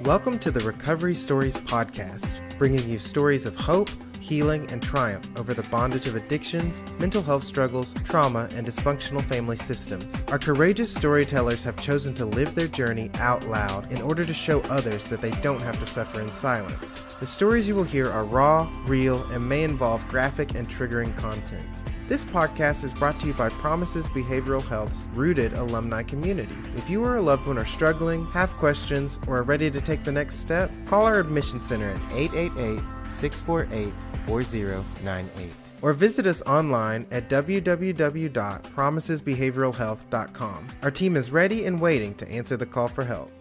Welcome to the Recovery Stories podcast, bringing you stories of hope, healing, and triumph over the bondage of addictions, mental health struggles, trauma, and dysfunctional family systems. Our courageous storytellers have chosen to live their journey out loud in order to show others that they don't have to suffer in silence. The stories you will hear are raw, real, and may involve graphic and triggering content. This podcast is brought to you by Promises Behavioral Health's Rooted alumni community. If you or a loved one are struggling, have questions, or are ready to take the next step, call our admission center at 888-648-4098. Or visit us online at www.promisesbehavioralhealth.com. Our team is ready and waiting to answer the call for help.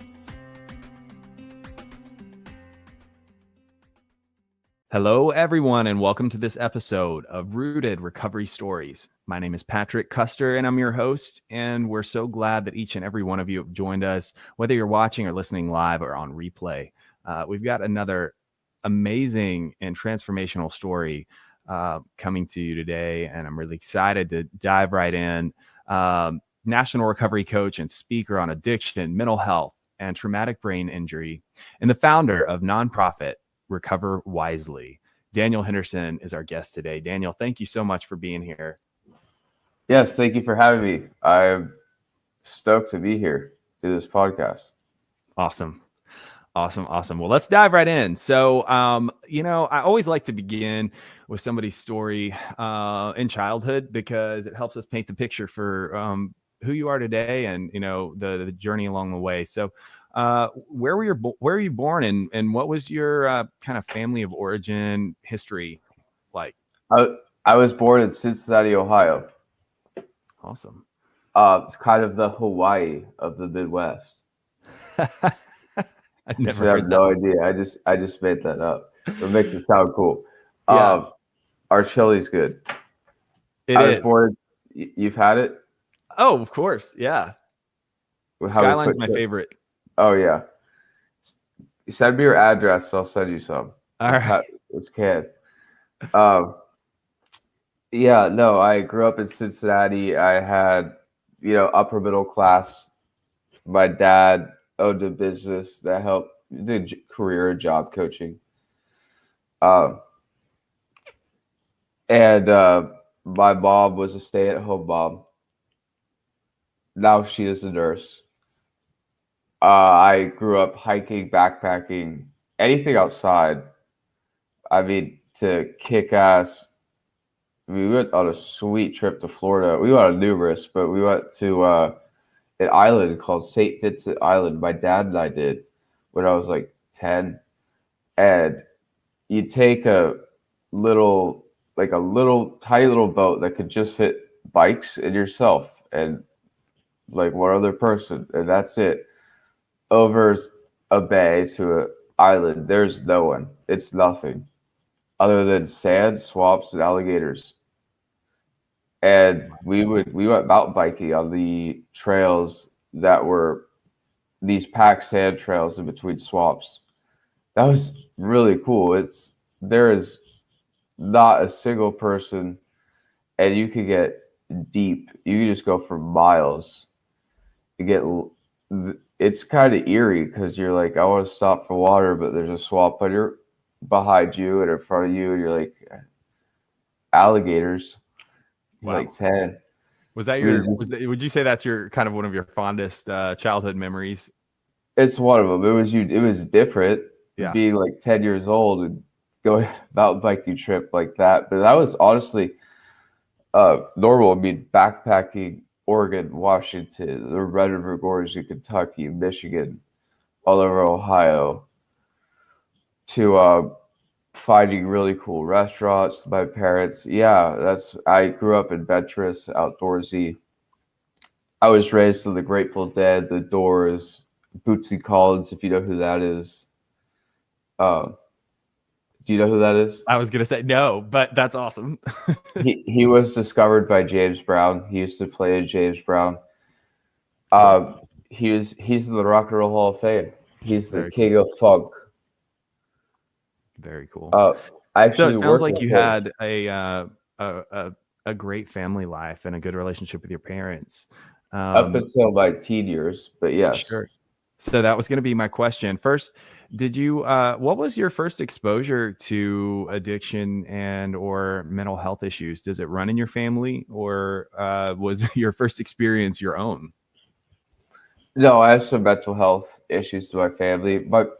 Hello, everyone, and welcome to this episode of Rooted Recovery Stories. My name is Patrick Custer, and I'm your host, and we're so glad that each and every one of you have joined us, whether you're watching or listening live or on replay. We've got another amazing and transformational story coming to you today, and I'm really excited to dive right in. National recovery coach and speaker on addiction, mental health, and traumatic brain injury, and the founder of nonprofit Recover Wisely. Daniel Henderson is our guest today. Daniel, thank you so much for being here. Yes, thank you for having me. I'm stoked to be here to this podcast. Awesome. Well, let's dive right in. So, I always like to begin with somebody's story in childhood because it helps us paint the picture for who you are today and, the journey along the way. So, where were you born and what was your kind of family of origin history like? I was born in Cincinnati, Ohio. Awesome. It's kind of the Hawaii of the Midwest. I've never I have no idea. I just made that up. It makes it sound cool. Yeah. Our chili's good. I was born. You've had it? Oh, of course. Yeah. Skyline's my favorite. Oh, yeah. Send me your address, so I'll send you some. All right. It's canned. I grew up in Cincinnati. I had, upper middle class. My dad owned a business that helped did career job coaching. My mom was a stay-at-home mom. Now she is a nurse. I grew up hiking, backpacking, anything outside. I mean, to kick ass. We went on a sweet trip to Florida. We went on numerous, but we went to an island called St. Vincent Island. My dad and I did when I was like 10. And you take a tiny little boat that could just fit bikes and yourself and like one other person, and that's it. Over a bay to an island, there's no one. It's nothing other than sand, swamps, and alligators. And we went mountain biking on the trails that were these packed sand trails in between swamps. That was really cool. There is not a single person, and you could get deep. You can just go for miles. It's kind of eerie because you're like, I want to stop for water, but there's a swamp behind you and in front of you, and you're like, alligators. Wow. Like 10. Would you say that's your kind of one of your fondest childhood memories? It's one of them. It was different being like 10 years old and going mountain biking trip like that. But that was honestly normal. I mean, backpacking Oregon, Washington, the Red River Gorge in Kentucky, Michigan, all over Ohio, to finding really cool restaurants. My parents, I grew up adventurous, outdoorsy. I was raised to the Grateful Dead, the Doors, Bootsy Collins, if you know who that is. Do you know who that is? I was going to say no, but that's awesome. He was discovered by James Brown. He used to play in James Brown. He's in the Rock and Roll Hall of Fame. He's the king of funk. Very cool. So it sounds like you had a great family life and a good relationship with your parents. Up until my teen years, but yes. Sure. So that was going to be my question. First, did you what was your first exposure to addiction and or mental health issues? Does it run in your family, or was your first experience your own? No, I have some mental health issues to my family, but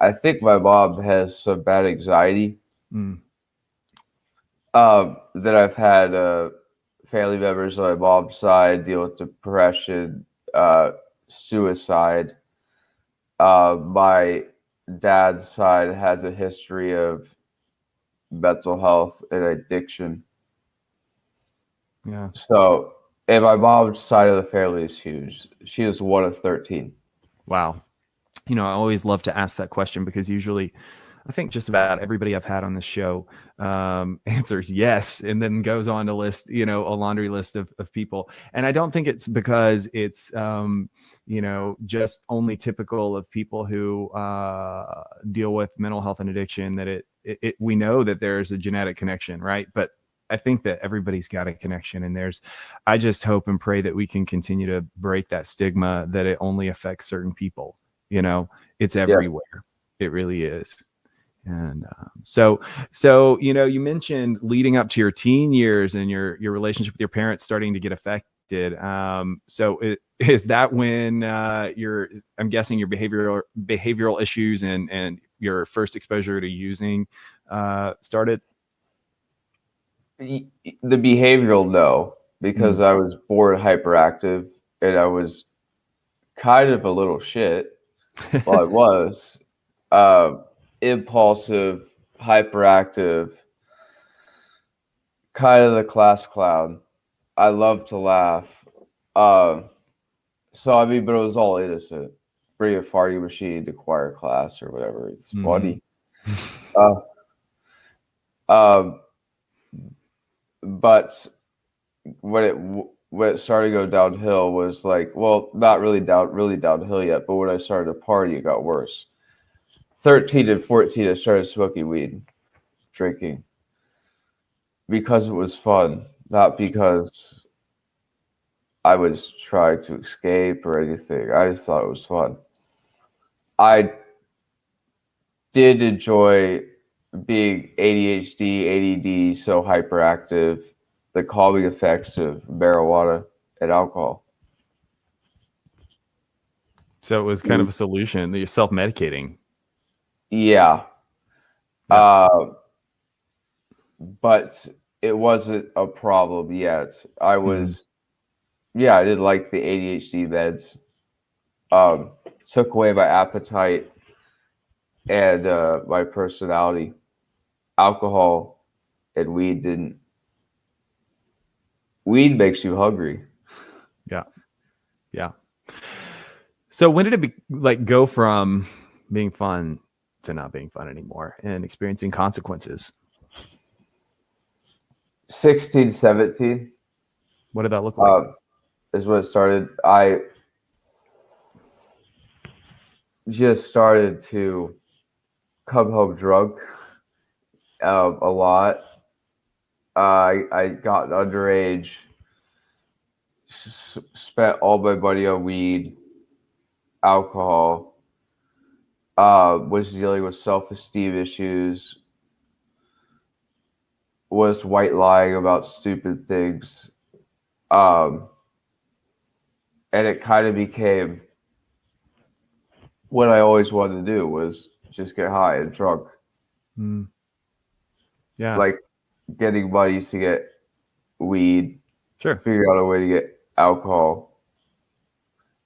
I think my mom has some bad anxiety. Mm. That I've had family members on my mom's side deal with depression, suicide. My dad's side has a history of mental health and addiction. Yeah. So, and my mom's side of the family is huge. She is one of 13. Wow. I always love to ask that question because usually I think just about everybody I've had on this show answers yes, and then goes on to list, a laundry list of people. And I don't think it's because it's, just only typical of people who deal with mental health and addiction that we know that there's a genetic connection, right? But I think that everybody's got a connection, and I just hope and pray that we can continue to break that stigma that it only affects certain people. It's everywhere. It really is. And so you mentioned leading up to your teen years and your relationship with your parents starting to get affected. Is that when I'm guessing your behavioral issues and your first exposure to using started? The behavioral, no, because I was born hyperactive and I was kind of a little shit. Well, I was impulsive, hyperactive, kind of the class clown. I love to laugh. So I mean, but it was all innocent. Bring a farting machine to choir class or whatever. It's funny. But when it started to go downhill was like, well, not really downhill yet, but when I started to party, it got worse. 13 and 14, I started smoking weed, drinking, because it was fun, not because I was trying to escape or anything. I just thought it was fun. I did enjoy being ADHD, ADD, so hyperactive, the calming effects of marijuana and alcohol. So it was kind of a solution. You're self-medicating. Yeah. But it wasn't a problem yet. I was, I didn't like the ADHD meds. Took away my appetite and my personality. Alcohol and weed didn't. Weed makes you hungry. Yeah. So when did it go from being fun to not being fun anymore and experiencing consequences? 16, 17. What did that look like? Is when it started. I just started to come home drunk a lot. I got underage, spent all my money on weed, alcohol, was dealing with self-esteem issues, was white lying about stupid things. And it kind of became what I always wanted to do, was just get high and drunk. Yeah. Like getting money to get weed. Sure. Figure out a way to get alcohol.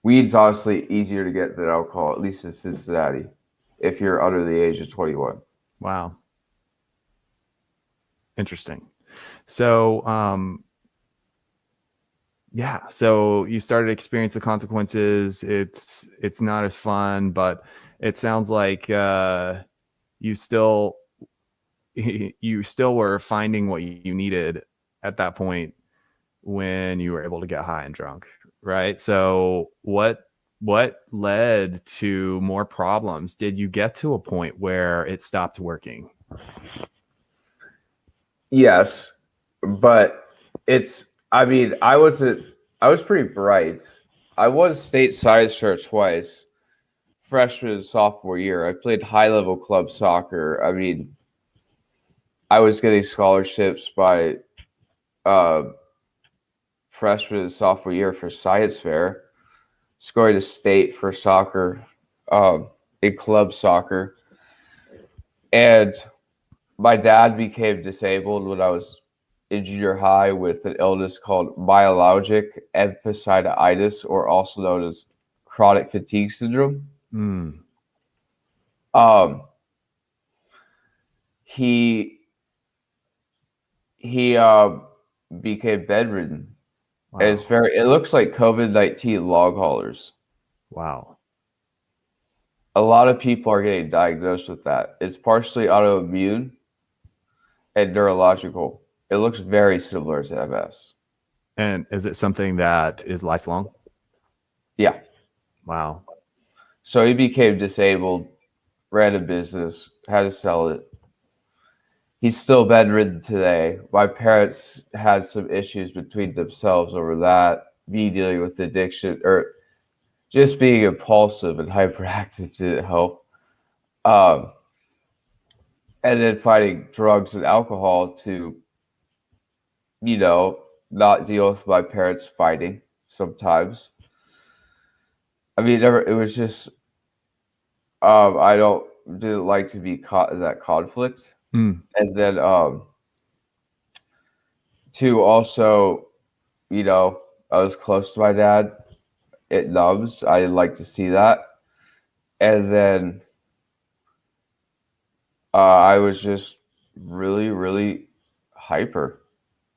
Weed's honestly easier to get than alcohol, at least in Cincinnati, if you're under the age of 21. Wow. Interesting. So, so you started to experience the consequences. It's not as fun, but it sounds like you still were finding what you needed at that point when you were able to get high and drunk, right? So what led to more problems? Did you get to a point where it stopped working? Yes, but I was pretty bright. I was state science fair twice. freshman and sophomore year. I played high-level club soccer. I mean, I was getting scholarships by freshman and sophomore year for science fair, scoring a state for soccer, in club soccer. And my dad became disabled when I was in junior high with an illness called myalgic enthesitis, or also known as chronic fatigue syndrome. Mm. He became bedridden. Wow. And it looks like COVID-19 log haulers. Wow. A lot of people are getting diagnosed with that. It's partially autoimmune and neurological. It looks very similar to MS. And is it something that is lifelong? Yeah. Wow. So he became disabled, ran a business, had to sell it. He's still bedridden today. My parents had some issues between themselves over that. Me dealing with addiction, or just being impulsive and hyperactive, didn't help. And then finding drugs and alcohol to, not deal with my parents fighting sometimes. I mean, it was just, I didn't like to be caught in that conflict. Mm. And then, to also, I was close to my dad. It numbs. I didn't like to see that. And then, I was just really, really hyper.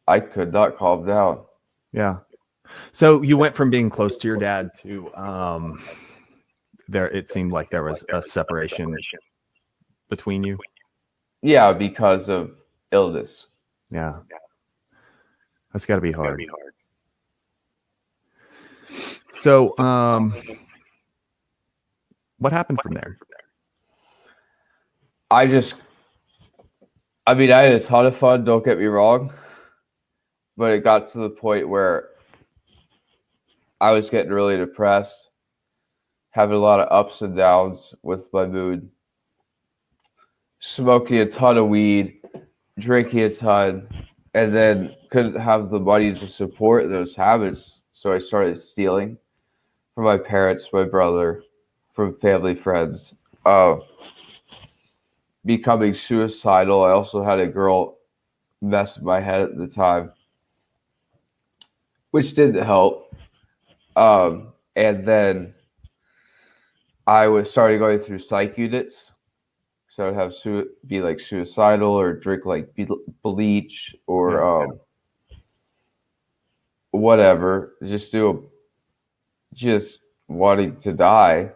I could not calm down. Yeah. So you went from being close to your dad to it seemed like there was a separation between you. Yeah, because of illness. Yeah. That's got to be hard. So what happened from there? I had a ton of fun, don't get me wrong. But it got to the point where I was getting really depressed, having a lot of ups and downs with my mood, smoking a ton of weed, drinking a ton, and then couldn't have the money to support those habits. So I started stealing from my parents, my brother, from family, friends, becoming suicidal. I also had a girl mess with my head at the time, which didn't help. And then I was started going through psych units. So I'd have be like suicidal, or drink like bleach, or whatever. Just wanting to die.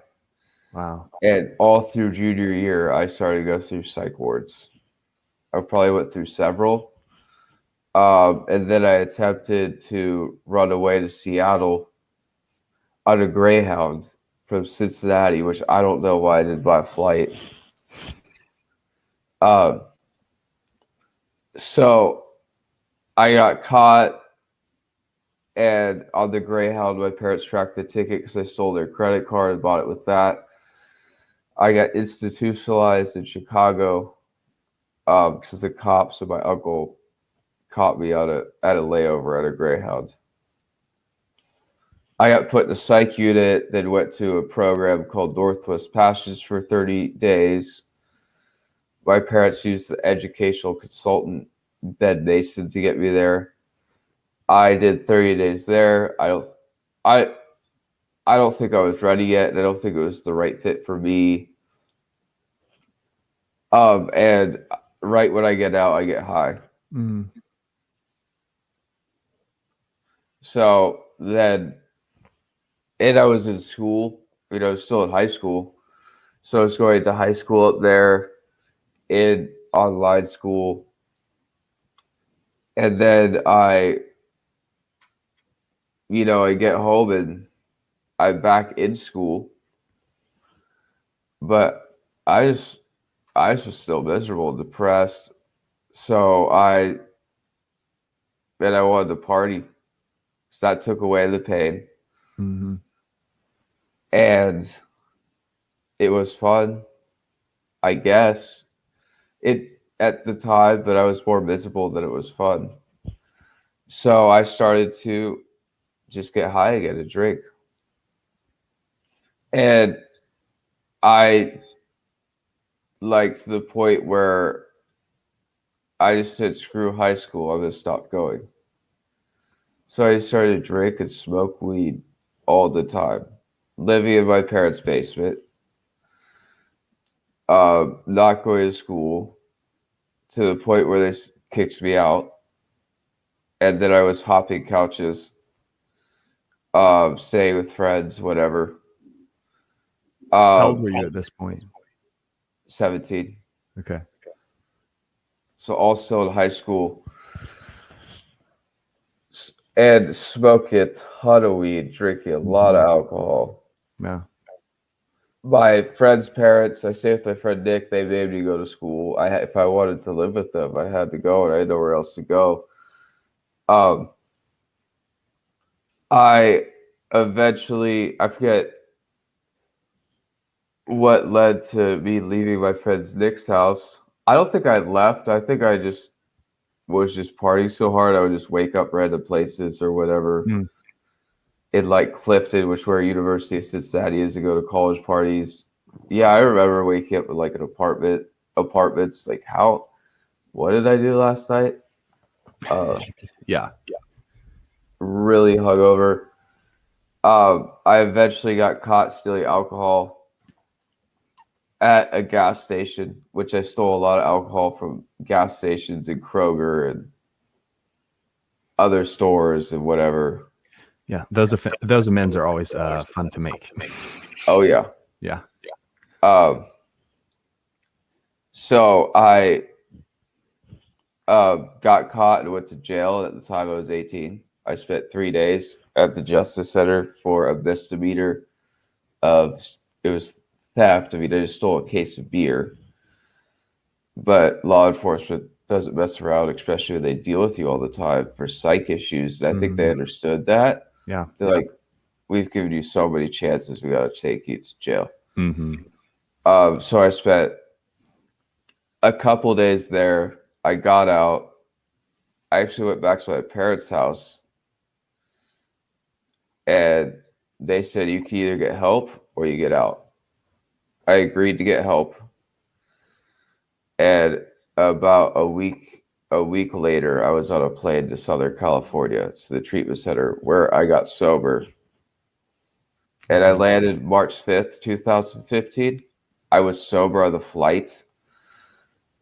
Wow. And all through junior year, I started to go through psych wards. I probably went through several. And then I attempted to run away to Seattle on a Greyhound from Cincinnati, which I don't know why I did by flight. So I got caught, and on the Greyhound, my parents tracked the ticket because I stole their credit card and bought it with that. I got institutionalized in Chicago because the cops and my uncle caught me at a layover at a Greyhound. I got put in a psych unit, then went to a program called Northwest Passage for 30 days. My parents used the educational consultant, Ben Mason, to get me there. I did 30 days there. I don't think I was ready yet, and I don't think it was the right fit for me. And right when I get out, I get high. Mm. So then, and I was in school, still in high school. So I was going to high school up there, in online school. And then I get home and I'm back in school. But I just was still miserable and depressed. So I wanted to party. So that took away the pain. Mm-hmm. And it was fun, I guess. It at the time, but I was more miserable than it was fun. So I started to just get high again and drink. And I like to the point where I just said, screw high school, I'm gonna stop going. So I started to drink and smoke weed all the time, living in my parents' basement, not going to school, to the point where they kicked me out. And then I was hopping couches, staying with friends, whatever. How old were you at this point? 17. Okay. So also in high school, and smoking a ton of weed, drinking a lot of alcohol. Yeah. My friend's parents, I stayed with my friend Nick, they made me go to school. If I wanted to live with them, I had to go, and I had nowhere else to go. I eventually, I forget what led to me leaving my friend's Nick's house. I don't think I left. I think I just was just partying so hard, I would just wake up random places or whatever. In like Clifton, which where University of Cincinnati is, to go to college parties. Yeah, I remember waking up in like an apartments, like what did I do last night? Yeah. Really hungover. I eventually got caught stealing alcohol at a gas station, which I stole a lot of alcohol from gas stations in Kroger and other stores and whatever. Yeah, those amends are always fun to make. Oh yeah. Yeah. So I got caught and went to jail. At the time I was 18. I spent 3 days at the Justice Center for a misdemeanor it was theft. I mean, I just stole a case of beer. But law enforcement doesn't mess around, especially when they deal with you all the time for psych issues. And I think they understood that. Yeah. They're like, we've given you so many chances, we got to take you to jail. So I spent a couple days there. I got out. I actually went back to my parents' house. And they said, you can either get help or you get out. I agreed to get help. And about a week later, I was on a plane to Southern California to the treatment center where I got sober. And I landed March 5th, 2015. I was sober on the flight,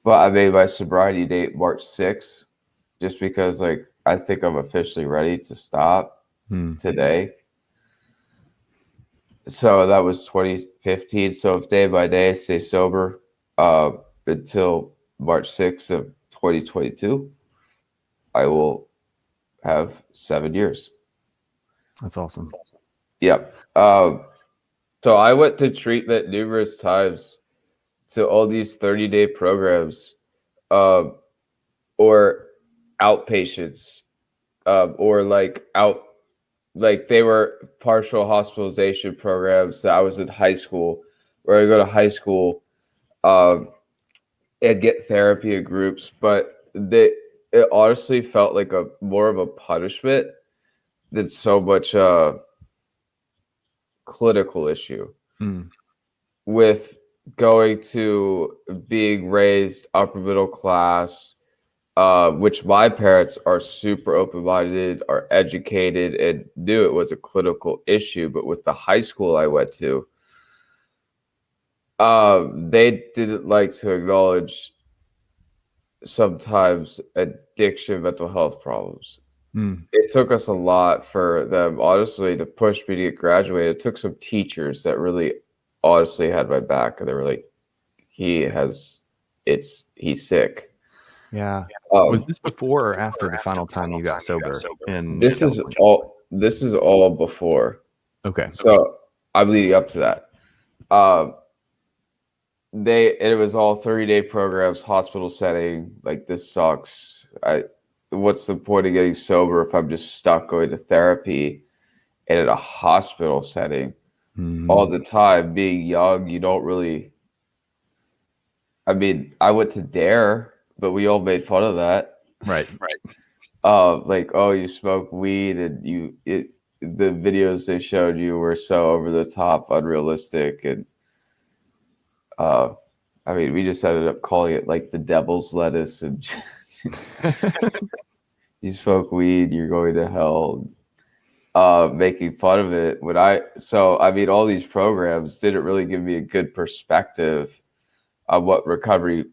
but I made my sobriety date March 6th just because, like, I think I'm officially ready to stop today. So that was 2015. So if day by day I stay sober until March 6th of 2022, I will have 7 years. That's awesome. Yep. So I went to treatment numerous times to all these 30-day programs, or outpatients, or like they were partial hospitalization programs that I was in high school, where I go to high school and get therapy in groups, but it honestly felt like more of a punishment than so much clinical issue. With going to being raised upper middle class, which my parents are super open-minded, are educated, and knew it was a clinical issue. But with the high school I went to, they didn't like to acknowledge sometimes addiction, mental health problems. It took us a lot for them, honestly, to push me to get graduated. It took some teachers that really honestly had my back, and they were like, he's sick. Yeah. Was this before or after the final time you got sober? This is all before. Okay. So I'm leading up to that. It was all 30-day programs, hospital setting. Like, this sucks. What's the point of getting sober if I'm just stuck going to therapy and in a hospital setting all the time. Being young, you don't really. I mean, I went to Dare, but we all made fun of that. Right. Like, oh, you smoke weed, and the videos they showed you were so over the top, unrealistic, and I mean, we just ended up calling it like the devil's lettuce, and you smoke weed, you're going to hell. Making fun of it I mean, all these programs didn't really give me a good perspective on what recovery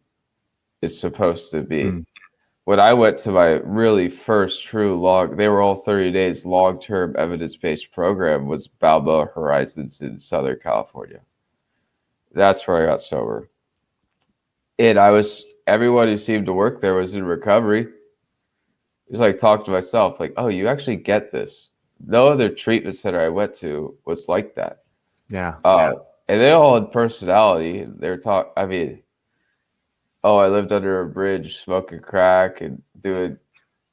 is supposed to be. When I went to my really first true they were all 30 days long-term evidence-based program, was Balboa Horizons in Southern California. That's where I got sober. And everyone who seemed to work there was in recovery. Just like talk to myself, like, oh, you actually get this. No other treatment center I went to was like that. Yeah. And they all had personality. I mean, oh, I lived under a bridge smoking crack and doing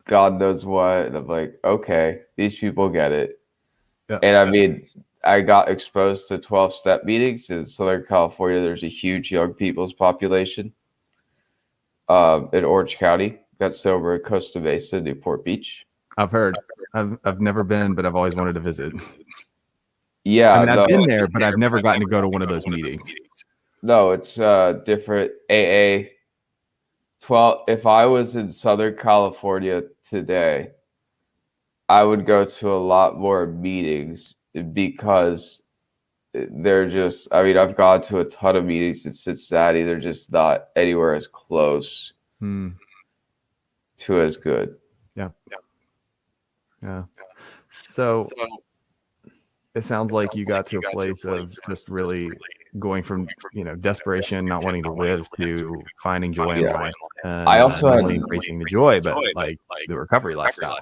God knows what. And I'm like, okay, these people get it. Yeah. And I mean, I got exposed to 12-step meetings in Southern California. There's a huge young people's population. In Orange County, got sober at Costa Mesa, Newport Beach. I've heard. I've never been, but I've always wanted to visit. Yeah, I mean, I've been there, but I've never gotten to go to one of those meetings. No, it's different. AA 12. If I was in Southern California today, I would go to a lot more meetings because they're just. I mean, I've gone to a ton of meetings in Cincinnati. They're just not anywhere as close to as good. Yeah. So it sounds like you got to a place of just really going from, desperation, not wanting to live, to finding joy in life. I also had embracing the joy, but like the recovery lifestyle.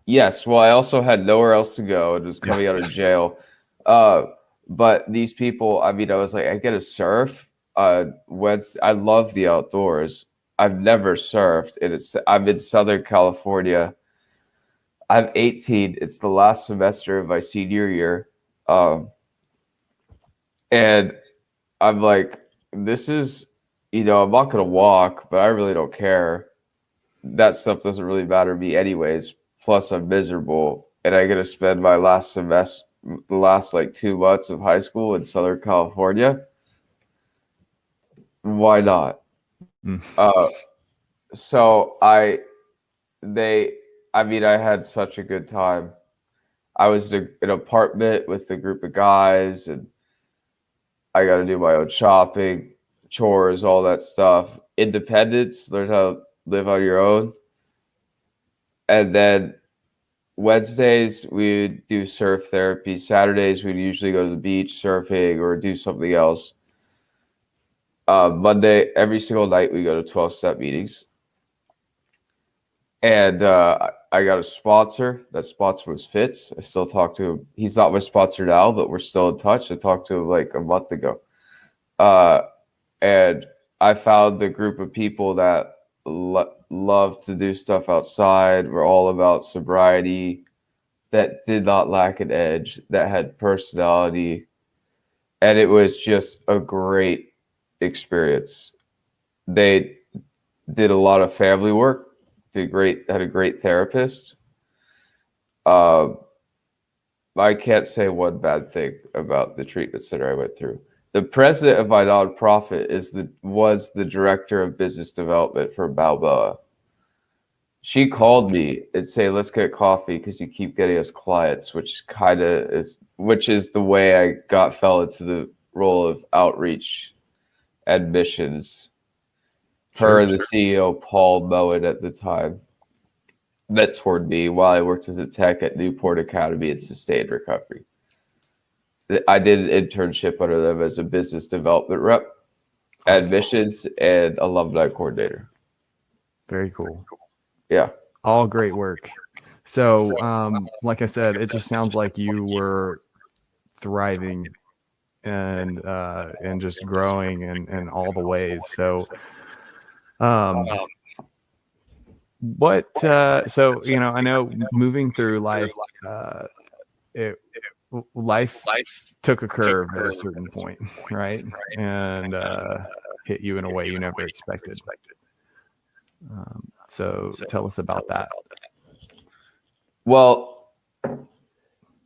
Yes. Well, I also had nowhere else to go. It was coming out of jail. But these people, I mean, I was like, I get to surf. I love the outdoors. I've never surfed. I'm in Southern California. I'm 18. It's the last semester of my senior year. And I'm like, this is, I'm not going to walk, but I really don't care. That stuff doesn't really matter to me anyways. Plus, I'm miserable. And I get to spend my last semester, the last like 2 months of high school in Southern California. Why not? So I had such a good time. I was in an apartment with a group of guys, and I got to do my own shopping, chores, all that stuff. Independence, learn how to live on your own. And then Wednesdays, we would do surf therapy. Saturdays, we'd usually go to the beach surfing or do something else. Monday, every single night, we go to 12-step meetings. And I got a sponsor. That sponsor was Fitz. I still talk to him. He's not my sponsor now, but we're still in touch. I talked to him like a month ago. And I found the group of people that love to do stuff outside. We're all about sobriety, that did not lack an edge, that had personality. And it was just a great experience. They did a lot of family work. Had a great therapist. I can't say one bad thing about the treatment center I went through. The president of my nonprofit was the director of business development for Balboa. She called me and said, let's get coffee because you keep getting us clients, which is the way I fell into the role of outreach and missions. Her and the CEO, Paul Moen, at the time, mentored me while I worked as a tech at Newport Academy and Sustained Recovery. I did an internship under them as a business development rep, admissions, and alumni coordinator. Very cool. Yeah. All great work. So, like I said, it just sounds like you were thriving and just growing in all the ways. So, I know moving through life, life took a curve at a certain point, right? And hit you in a way you never expected. So tell us about that. Well,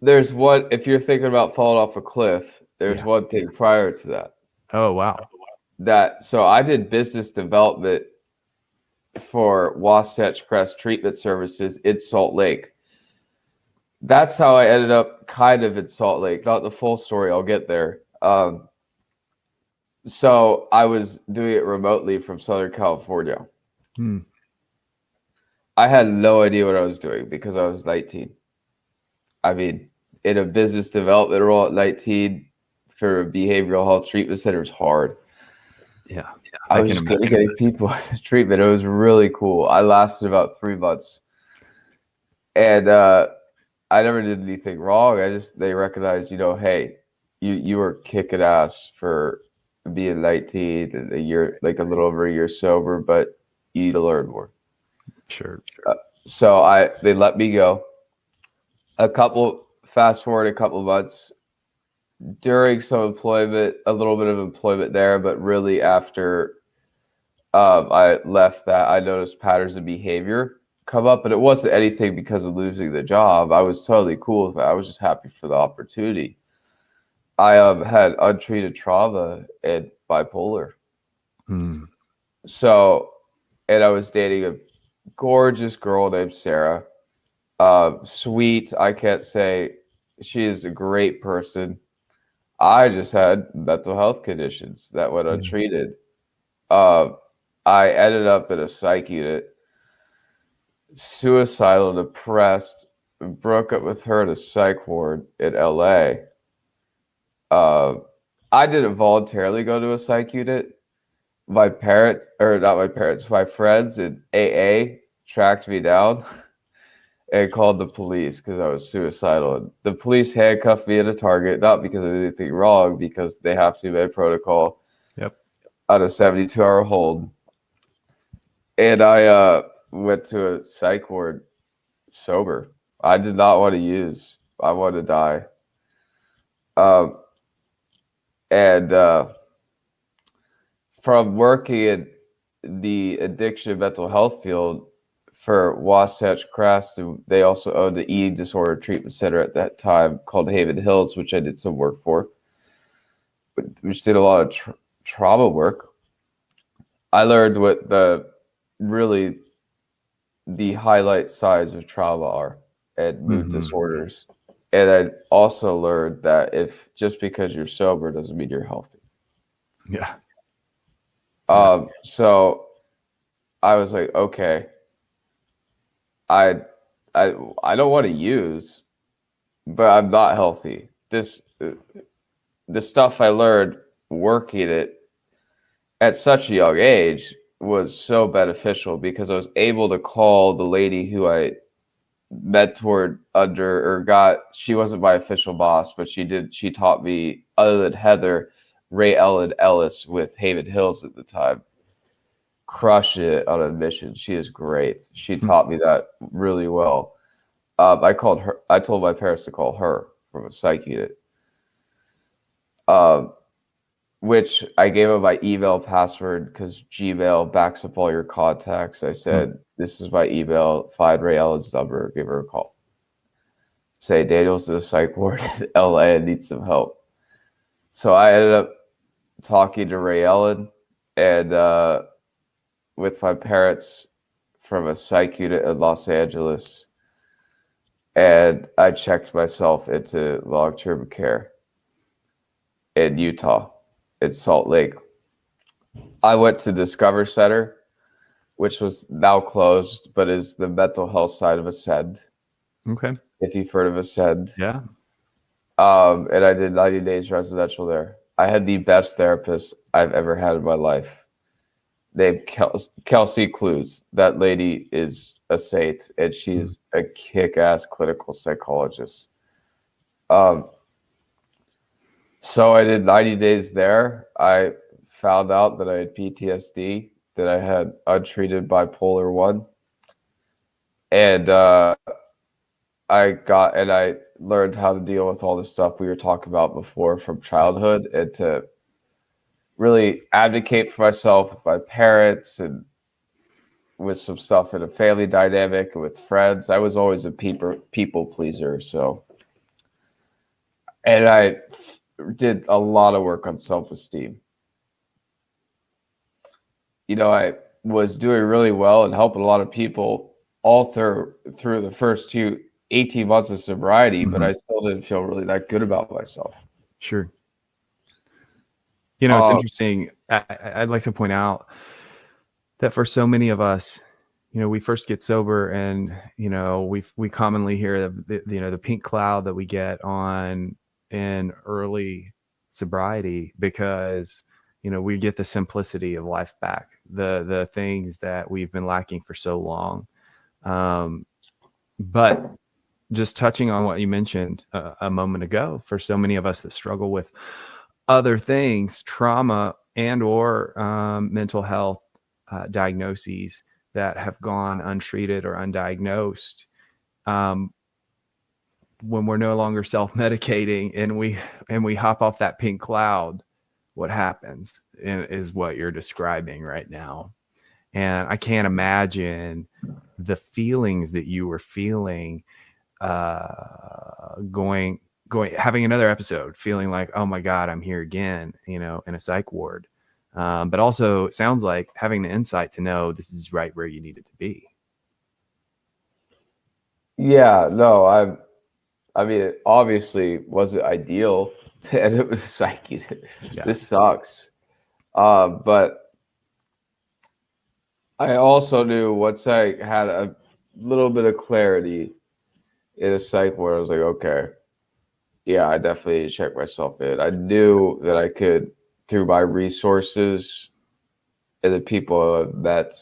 there's one, if you're thinking about falling off a cliff, there's one thing prior to that. Oh, wow. So I did business development for Wasatch Crest Treatment Services in Salt Lake. That's how I ended up kind of in Salt Lake. Not the full story, I'll get there. So I was doing it remotely from Southern California. I had no idea what I was doing because I was 19. I mean, in a business development role at 19 for a behavioral health treatment center is hard. Yeah. I was just getting people treatment. It was really cool. I lasted about 3 months. And I never did anything wrong. They recognized, hey, you were kicking ass for being 19 and a year, like a little over a year sober, but you need to learn more. Sure. So they let me go. Fast forward a couple of months, during some employment, a little bit of employment there, but really after I left that, I noticed patterns of behavior come up, and it wasn't anything because of losing the job. I was totally cool with that. I was just happy for the opportunity. I had untreated trauma and bipolar. So, and I was dating a gorgeous girl named Sarah. Sweet, I can't say she is a great person. I just had mental health conditions that went untreated. I ended up in a psych unit, suicidal, depressed, broke up with her in a psych ward in LA. I didn't voluntarily go to a psych unit. My friends in AA tracked me down and called the police because I was suicidal. And the police handcuffed me at a Target, not because I did anything wrong, because they have to by protocol. Yep. On a 72-hour hold. And I went to a psych ward sober. I did not want to use. I wanted to die. From working in the addiction mental health field for Wasatch Crest, they also owned the eating disorder treatment center at that time called Haven Hills, which I did some work for, which did a lot of trauma work. I learned what the highlight signs of trauma are and mood disorders. And I also learned that just because you're sober doesn't mean you're healthy. Yeah. So I was like, okay, I don't want to use, but I'm not healthy. The stuff I learned working it at such a young age was so beneficial because I was able to call the lady who I mentored she wasn't my official boss, but she taught me, other than Heather, Ray Ellen Ellis with Haven Hills at the time. Crushed it on admission. She is great. She taught me that really well. I told my parents to call her from a psych unit. Which I gave them my email password because Gmail backs up all your contacts. I said, this is my email, find Ray Ellen's number, give her a call. Say, Daniel's in a psych ward in LA and needs some help. So I ended up talking to Ray Ellen and with my parents from a psych unit in Los Angeles. And I checked myself into long-term care in Utah. It's Salt Lake. I went to Discover Center, which was now closed, but is the mental health side of Ascend. Okay. If you've heard of Ascend. Yeah. And I did 90 days residential there. I had the best therapist I've ever had in my life. Named Kelsey Clues. That lady is a saint, and she's a kick-ass clinical psychologist. So I did 90 days there. I found out that I had PTSD, that I had untreated bipolar 1. And learned how to deal with all the stuff we were talking about before from childhood, and to really advocate for myself with my parents and with some stuff in a family dynamic and with friends. I was always a people pleaser. So, and I did a lot of work on self-esteem. You know, I was doing really well and helping a lot of people all through the first 18 months of sobriety, but I still didn't feel really that good about myself. Sure. You know, it's interesting. I'd like to point out that for so many of us, you know, we first get sober, and you know, we commonly hear the pink cloud that we get in early sobriety, because you know, we get the simplicity of life back, the things that we've been lacking for so long. But just touching on what you mentioned a moment ago, for so many of us that struggle with other things, trauma and or mental health diagnoses that have gone untreated or undiagnosed, when we're no longer self-medicating and we hop off that pink cloud, what happens is what you're describing right now. And I can't imagine the feelings that you were feeling having another episode, feeling like, oh my God, I'm here again, you know, in a psych ward. But also it sounds like having the insight to know this is right where you need it to be. Yeah, no, I mean, it obviously wasn't ideal, and it was psyche. This sucks. But I also knew once I had a little bit of clarity in a psych ward, I was like, okay, yeah, I definitely need to check myself in. I knew that I could, through my resources and the people I've met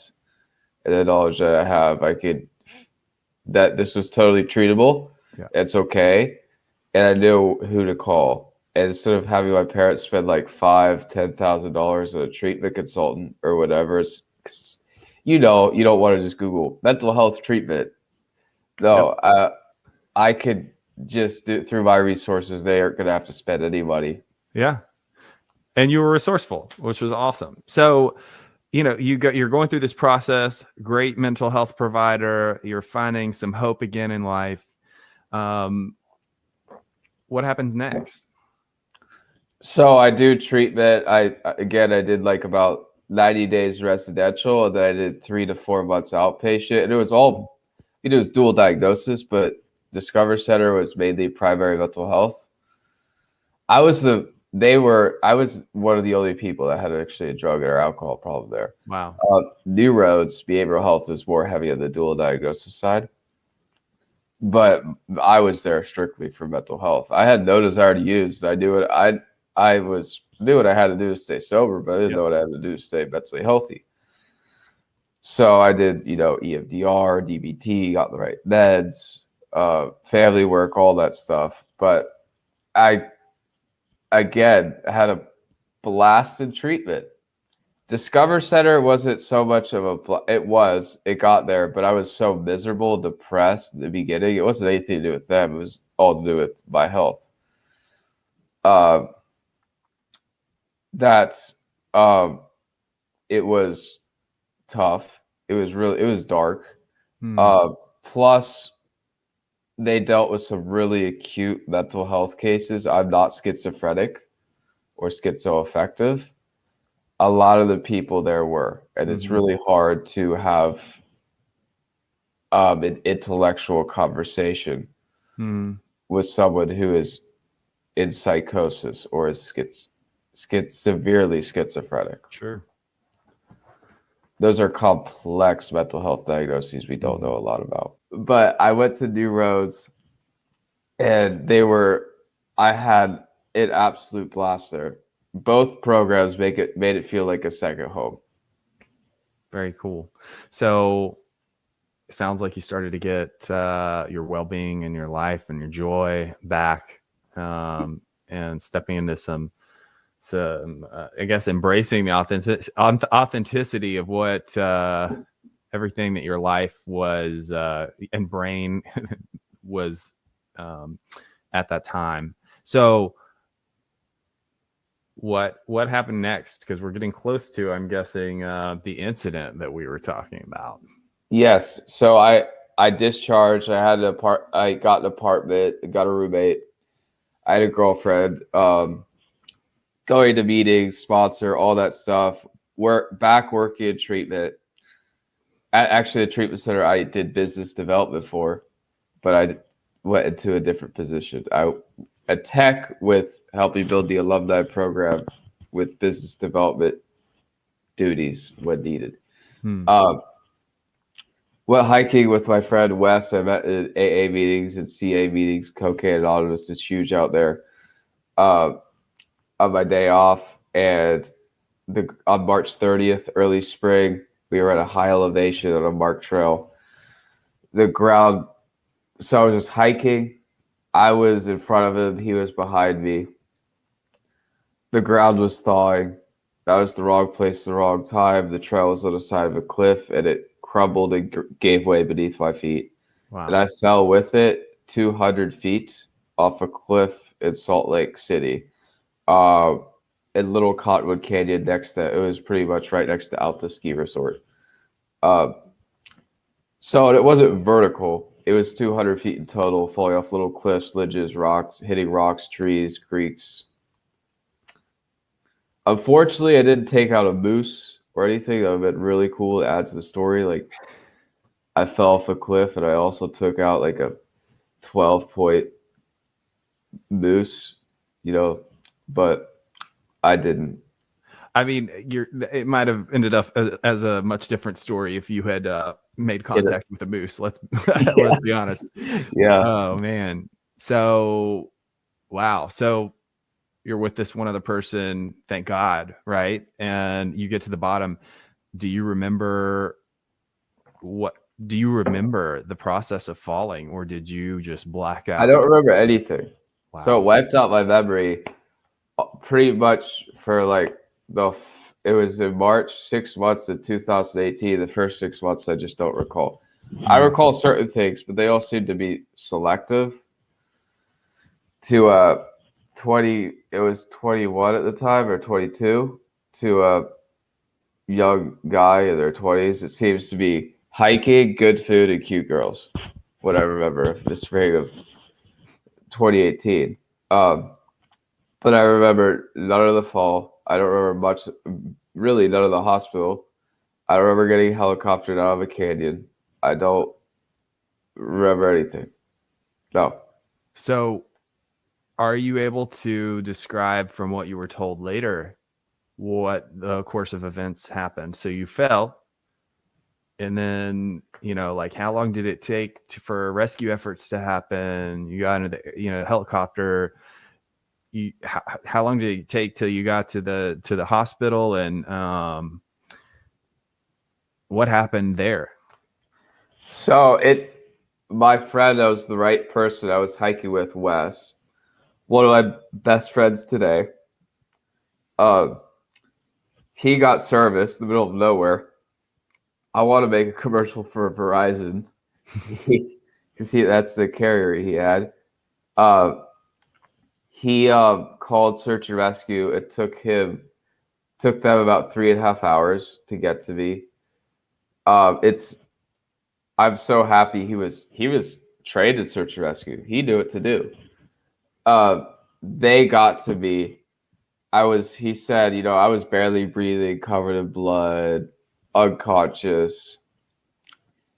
and the knowledge that I have, that this was totally treatable. Yeah. It's okay. And I knew who to call. And instead of having my parents spend like $5,000-$10,000 on a treatment consultant or whatever, you know, you don't want to just Google mental health treatment. No, I could just do through my resources. They aren't going to have to spend any money. Yeah. And you were resourceful, which was awesome. So, you know, you're going through this process, great mental health provider, you're finding some hope again in life. What happens next? So I do treatment. I did like about 90 days residential, and then I did 3 to 4 months outpatient. And it was all, it was dual diagnosis, but Discover Center was mainly primary mental health. I was one of the only people that had actually a drug or alcohol problem there. Wow. New Roads Behavioral Health is more heavy on the dual diagnosis side, but I was there strictly for mental health. I had no desire to use. I knew what I knew what I had to do to stay sober, but I didn't know what I had to do to stay mentally healthy. So I did, you know, EMDR, DBT, got the right meds, family work, all that stuff. But I, again, had a blast in treatment. Discover Center wasn't so much of it got there, but I was so miserable, depressed in the beginning. It wasn't anything to do with them. It was all to do with my health. It was tough. It was dark. Plus they dealt with some really acute mental health cases. I'm not schizophrenic or schizoaffective. A lot of the people there were, and it's really hard to have an intellectual conversation with someone who is in psychosis or is severely schizophrenic. Sure. Those are complex mental health diagnoses we don't know a lot about. But I went to New Roads, and I had an absolute blast there. Both programs made it feel like a second home. Very cool. So it sounds like you started to get your well-being and your life and your joy back, and stepping into some I guess embracing the authenticity of what everything that your life was and brain was at that time. So what happened next? Because we're getting close to, I'm guessing, the incident that we were talking about. Yes. So I discharged. I got an apartment. I got a roommate. I had a girlfriend. Going to meetings, sponsor, all that stuff. Back working in treatment. Actually, the treatment center I did business development for, but I went into a different position. A tech with helping build the alumni program with business development duties when needed. Went hiking with my friend Wes. I met in AA meetings and CA meetings. Cocaine Anonymous is huge out there. On my day off, and on March 30th, early spring, we were at a high elevation on a marked trail. The ground, so I was just hiking. I was in front of him. He was behind me. The ground was thawing. That was the wrong place, the wrong time. The trail was on the side of a cliff, and it crumbled and gave way beneath my feet. Wow. And I fell with it 200 feet off a cliff in Salt Lake City. In Little Cottonwood Canyon it was pretty much right next to Alta Ski Resort. So it wasn't vertical. It was 200 feet in total, falling off little cliffs, ledges, rocks, hitting rocks, trees, creeks. Unfortunately, I didn't take out a moose or anything. That would have been really cool to add to the story. Like, I fell off a cliff, and I also took out like a 12-point moose, but I didn't. I mean, it might have ended up as a much different story if you had made contact with a moose. Let's be honest. Yeah. Oh man. So, wow. So you're with this one other person, thank God, right? And you get to the bottom. Do you remember the process of falling, or did you just black out? I don't remember anything. Wow. So it wiped out my memory pretty much for like it was in March, 6 months in 2018. The first 6 months I just don't recall. I recall certain things, but they all seem to be selective. To 20, it was 21 at the time, or 22, to a young guy in their 20s. It seems to be hiking, good food, and cute girls. What I remember of the spring of 2018. But I remember none of the fall. I don't remember much, really none of the hospital. I don't remember getting helicoptered out of a canyon. I don't remember anything. No. So are you able to describe from what you were told later what the course of events happened? So you fell, and then, like, how long did it take for rescue efforts to happen? You got into the, helicopter. How long did it take till you got to the hospital, and what happened there? So my friend, I was the right person. I was hiking with Wes, one of my best friends today. He got service in the middle of nowhere. I want to make a commercial for Verizon because that's the carrier he had. He called search and rescue. It took them about 3.5 hours to get to me. I'm so happy he was trained in search and rescue. He knew what to do. They got to me. He said, I was barely breathing, covered in blood, unconscious.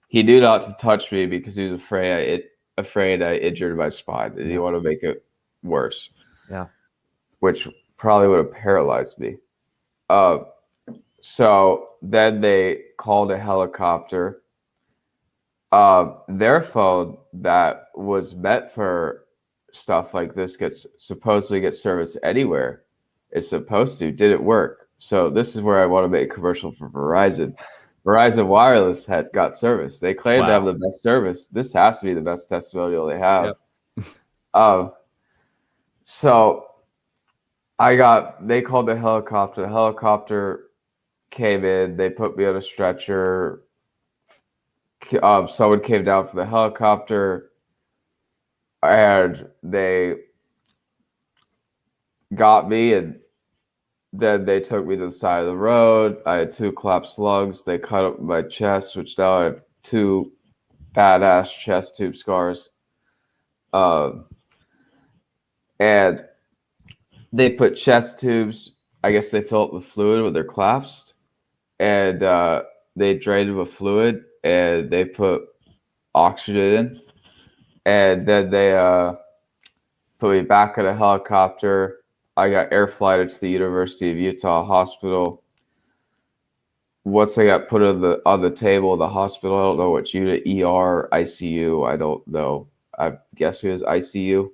He knew not to touch me because he was afraid I injured my spine, and he wanted to make it worse. Yeah. Which probably would have paralyzed me. So then they called a helicopter. Their phone that was meant for stuff like this supposedly gets service anywhere it's supposed to, didn't work. So this is where I want to make a commercial for Verizon. Verizon Wireless got service. They claim to have the best service. This has to be the best testimonial they have. Yep. So they called the helicopter. The helicopter came in. They put me on a stretcher. Someone came down from the helicopter. and they got me, and then they took me to the side of the road. I had 2 collapsed lungs. They cut up my chest, which now I have 2 badass chest tube scars. And they put chest tubes. I guess they fill up with fluid when they're collapsed, and they drained it with fluid, and they put oxygen in, and then they put me back in a helicopter. I got air flighted to the University of Utah hospital. Once I got put on the table of the hospital, I don't know which unit, ER, ICU, I don't know. I guess it was ICU.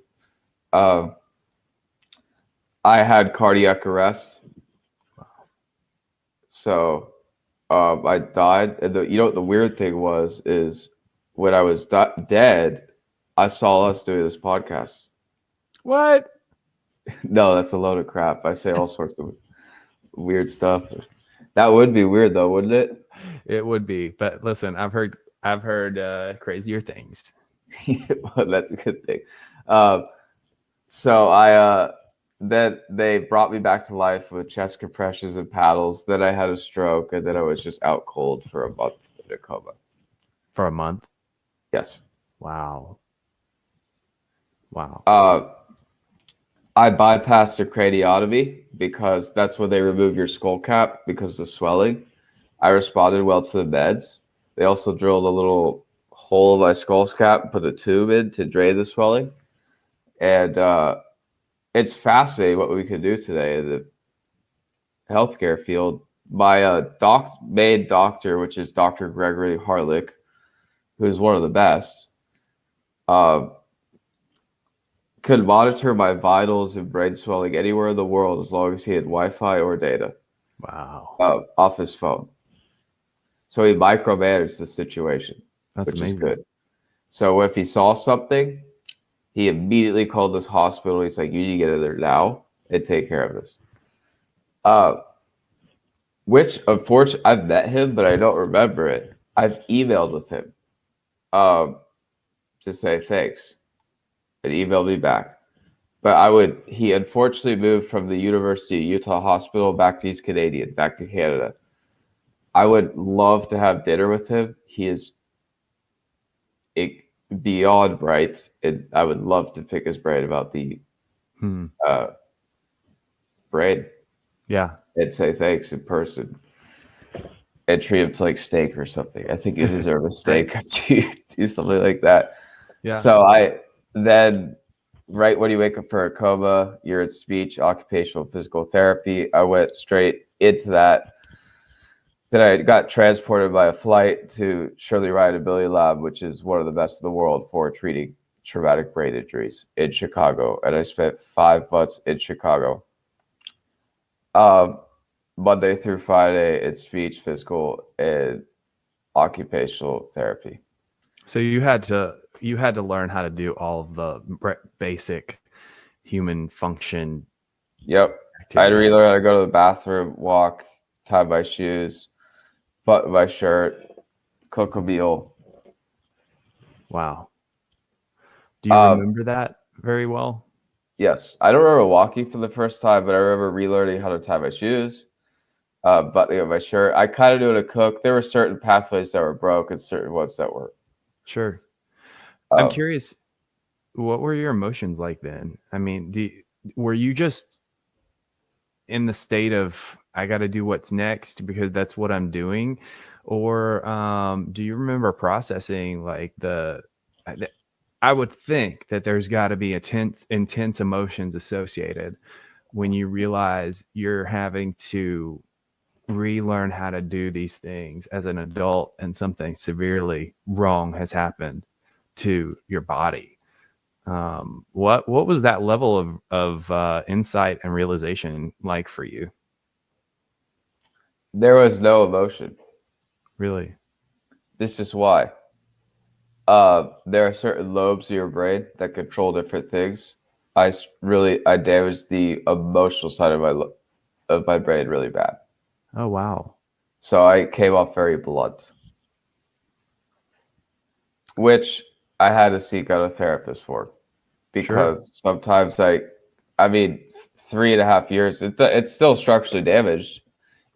I had cardiac arrest. So I died. And the weird thing is when I was dead, I saw us doing this podcast. What? No, that's a load of crap. I say all sorts of weird stuff. That would be weird, though, wouldn't it? It would be. But listen, I've heard crazier things. Well, that's a good thing. So then they brought me back to life with chest compressions and paddles. Then I had a stroke, and then I was just out cold for a month in a coma. For a month? Yes. Wow. I bypassed a craniotomy because that's when they remove your skull cap because of the swelling. I responded well to the meds. They also drilled a little hole in my skull cap and put a tube in to drain the swelling. And it's fascinating what we can do today in the healthcare field. My main doctor, which is Dr. Gregory Harlick, who's one of the best, could monitor my vitals and brain swelling anywhere in the world as long as he had Wi-Fi or data. Wow. Off his phone. So he micromanaged the situation, That's which amazing. is good. So if he saw something, he immediately called this hospital. He's like, you need to get in there now and take care of this. Which, unfortunately, I've met him, but I don't remember it. I've emailed with him to say thanks. And emailed me back. But he unfortunately moved from the University of Utah hospital back to East Canadian, back to Canada. I would love to have dinner with him. He is beyond bright, and I would love to pick his brain about the brain. Yeah. And say thanks in person. And treat him to like steak or something. I think you deserve a steak. Do something like that. Yeah. So then right when you wake up for a coma, you're in speech, occupational, physical therapy. I went straight into that. Then I got transported by a flight to Shirley Ryan Ability Lab, which is one of the best in the world for treating traumatic brain injuries in Chicago. And I spent 5 months in Chicago, Monday through Friday in speech, physical, and occupational therapy. So you had to learn how to do all of the basic human function. Yep. Activities. I had to relearn how to go to the bathroom, walk, tie my shoes, button my shirt, cook a meal. Wow. Do you remember that very well? Yes. I don't remember walking for the first time, but I remember relearning how to tie my shoes, buttoning up my shirt. I kind of knew how to cook. There were certain pathways that were broke and certain ones that were. Sure. I'm curious, what were your emotions like then? I mean, were you just in the state of, I got to do what's next because that's what I'm doing? Or do you remember processing like I would think that there's got to be intense emotions associated when you realize you're having to relearn how to do these things as an adult and something severely wrong has happened to your body. What was that level of insight and realization like for you? There was no emotion. Really? This is why. There are certain lobes of your brain that control different things. I damaged the emotional side of my brain really bad. Oh, wow. So I came off very blunt, which I had to seek out a therapist for. because sometimes I mean, 3.5 years, it's still structurally damaged.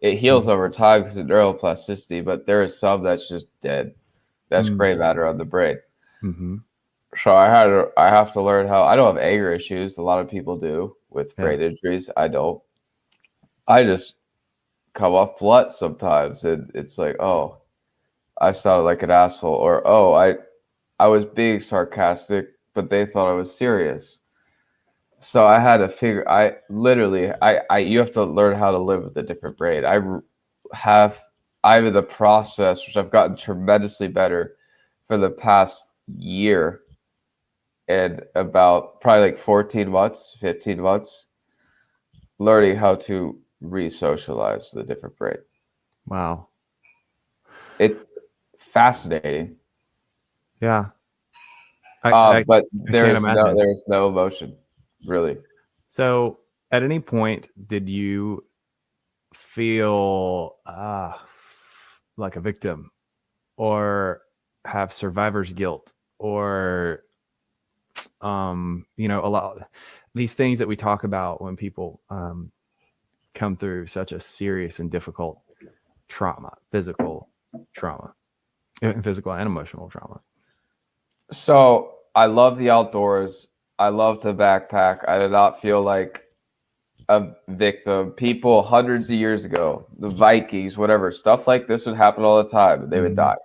It heals over time because of neuroplasticity, but there is some that's just dead. That's gray matter on the brain. Mm-hmm. So I have to learn how. I don't have anger issues. A lot of people do with brain injuries. I don't. I just come off blunt sometimes, and it's like, oh, I sounded like an asshole, or oh, I was being sarcastic, but they thought I was serious. So I had to figure. I literally, you have to learn how to live with a different brain. I'm in the process, which I've gotten tremendously better for the past year, and about probably like 14 months, 15 months, learning how to re-socialize the different brain. Wow. It's fascinating. Yeah. But can't imagine. there's no emotion, really. So at any point, did you feel like a victim or have survivor's guilt or, a lot of these things that we talk about when people come through such a serious and difficult trauma, physical trauma, physical and emotional trauma? So I love the outdoors. I love to backpack. I did not feel like a victim. People hundreds of years ago, the Vikings, whatever, stuff like this would happen all the time. They would die.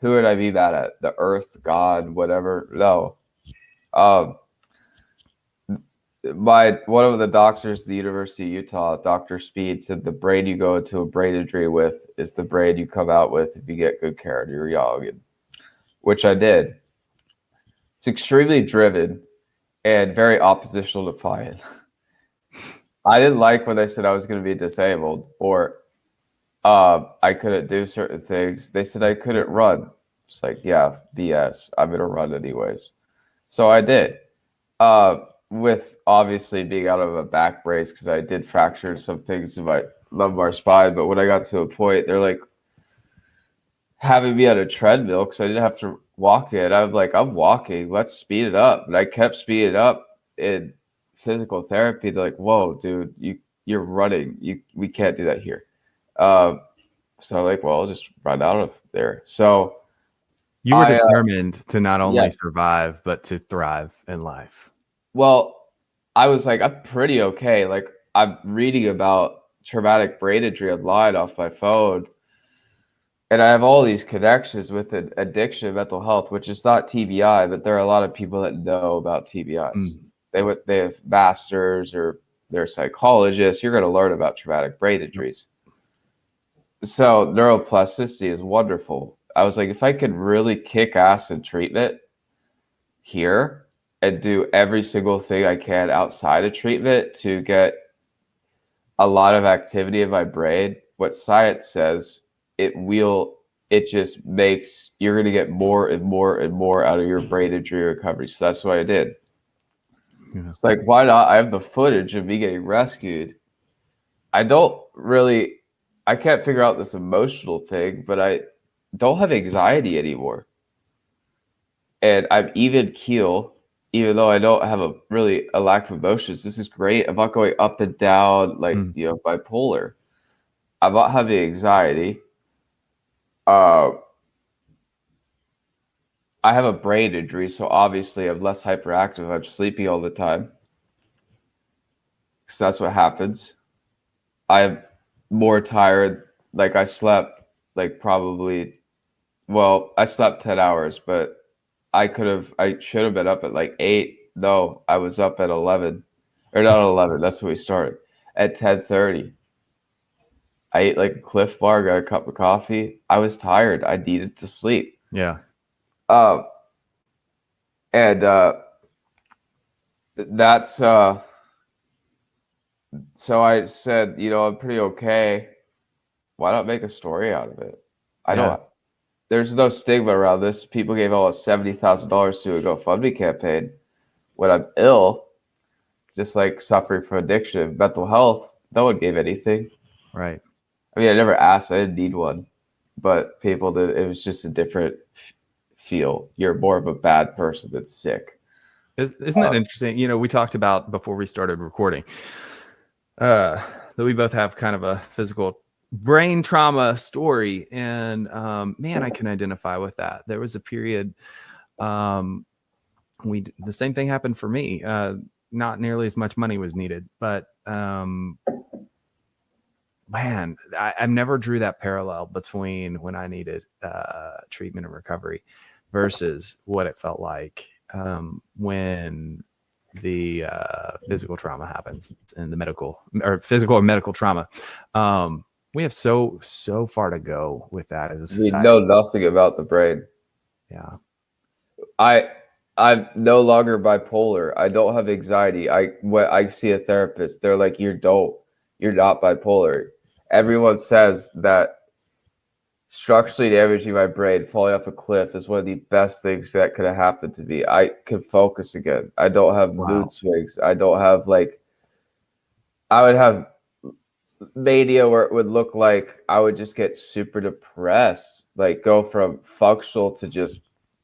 Who would I be mad at? The earth, God, whatever? No. One of the doctors at the University of Utah, Dr. Speed, said the brain you go into a brain injury with is the brain you come out with if you get good care and you're young, which I did. It's extremely driven and very oppositional defiant. I didn't like when they said I was going to be disabled or I couldn't do certain things. They said I couldn't run. It's like, yeah, BS. I'm going to run anyways. So I did. With obviously being out of a back brace because I did fracture some things in my lumbar spine. But when I got to a point, they're like having me on a treadmill because I didn't have to walk it. I'm like, I'm walking. Let's speed it up. And I kept speeding up in physical therapy. They're like, whoa, dude, you're running. We can't do that here. So I'm like, well, I'll just run out of there. So you were determined to not only survive, but to thrive in life. Well, I was like, I'm pretty okay. Like, I'm reading about traumatic brain injury online off my phone. And I have all these connections with addiction, mental health, which is not TBI, but there are a lot of people that know about TBIs. They have masters or they're psychologists. You're going to learn about traumatic brain injuries. So neuroplasticity is wonderful. I was like, if I could really kick ass in treatment here and do every single thing I can outside of treatment to get a lot of activity in my brain, what science says, it just makes, you're going to get more and more and more out of your brain injury recovery. So that's what I did. Yeah. It's like, why not? I have the footage of me getting rescued. I can't figure out this emotional thing, but I don't have anxiety anymore. And I'm even keel, even though I don't have a lack of emotions. This is great. I'm not going up and down like, bipolar. I'm not having anxiety. I have a brain injury, so obviously I'm less hyperactive. I'm sleepy all the time. So that's what happens. I'm more tired. Like I slept like I slept 10 hours, but I should have been up at like 8. No, I was up at 11. Or not 11, that's when we started. At 10:30. I ate like a Cliff Bar, got a cup of coffee. I was tired. I needed to sleep. Yeah. That's so I said, I'm pretty okay. Why not make a story out of it? There's no stigma around this. People gave almost $70,000 to a GoFundMe campaign when I'm ill, just like suffering from addiction, mental health. No one gave anything. Right. I mean, I never asked. I didn't need one, but people did. It was just a different feel. You're more of a bad person that's sick. Isn't that interesting? You know, we talked about before we started recording that we both have kind of a physical brain trauma story, and man, I can identify with that. There was a period the same thing happened for me. Not nearly as much money was needed, but man, I never drew that parallel between when I needed treatment and recovery versus what it felt like when the physical trauma happens and the medical or physical or medical trauma. We have so far to go with that as a society. We know nothing about the brain. Yeah. I'm no longer bipolar. I don't have anxiety. When I see a therapist, they're like, you're not bipolar. Everyone says that structurally damaging my brain, falling off a cliff, is one of the best things that could have happened to me. I can focus again. I don't have mood swings. I don't have I would have mania where it would look like I would just get super depressed, like go from functional to just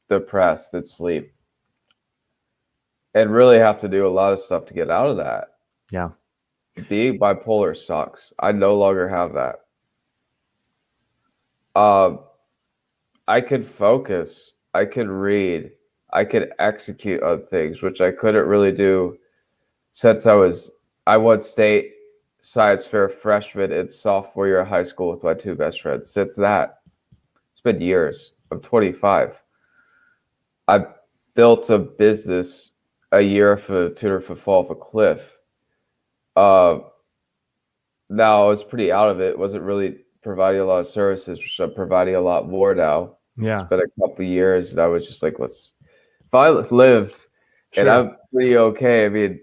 depressed and sleep. And really have to do a lot of stuff to get out of that. Yeah. Being bipolar sucks. I no longer have that. I could focus. I could read. I could execute on things, which I couldn't really do since I won state science fair freshman and sophomore year of high school with my two best friends. Since that, it's been years. I'm 25. I built a business a year after a tutor for fall off a cliff. Now I was pretty out of it. Wasn't really providing a lot of services, which I'm providing a lot more now. Yeah. It's been a couple of years, and I was just like, let's lived, Sure. and I'm pretty okay. I mean,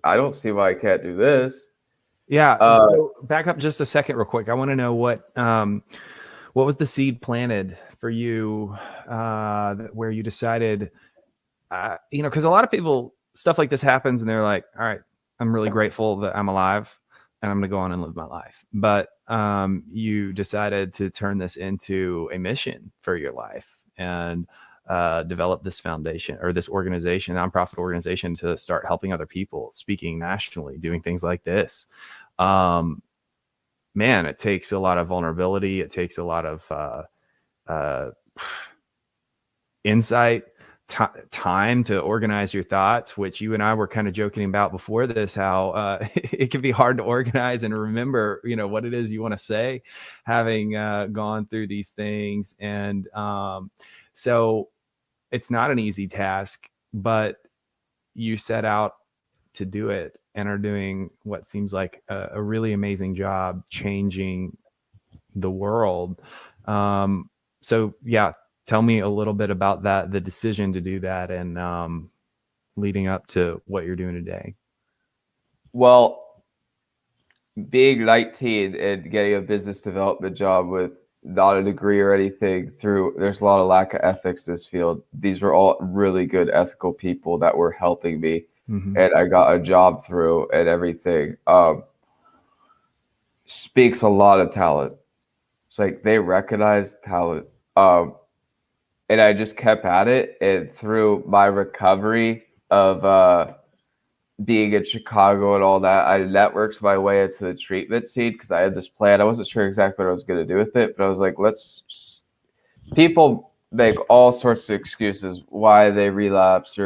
I don't see why I can't do this. Yeah. So back up just a second real quick. I want to know what was the seed planted for you where you decided, because a lot of people, stuff like this happens and they're like, all right, I'm really grateful that I'm alive and I'm going to go on and live my life. But you decided to turn this into a mission for your life and develop this foundation or this organization, nonprofit organization, to start helping other people, speaking nationally, doing things like this. Man, it takes a lot of vulnerability. It takes a lot of insight, time to organize your thoughts, which you and I were kind of joking about before this, how it can be hard to organize and remember, what it is you want to say, having gone through these things. And so it's not an easy task, but you set out to do it and are doing what seems like a really amazing job changing the world. So yeah, tell me a little bit about that, the decision to do that, and leading up to what you're doing today. Well, being 19 and getting a business development job with not a degree or anything there's a lot of lack of ethics in this field. These were all really good ethical people that were helping me. Mm-hmm. And I got a job through and everything. Speaks a lot of talent. It's like they recognize talent. And I just kept at it. And through my recovery of being in Chicago and all that, I networked my way into the treatment scene because I had this plan. I wasn't sure exactly what I was going to do with it, but I was like, people make all sorts of excuses why they relapse,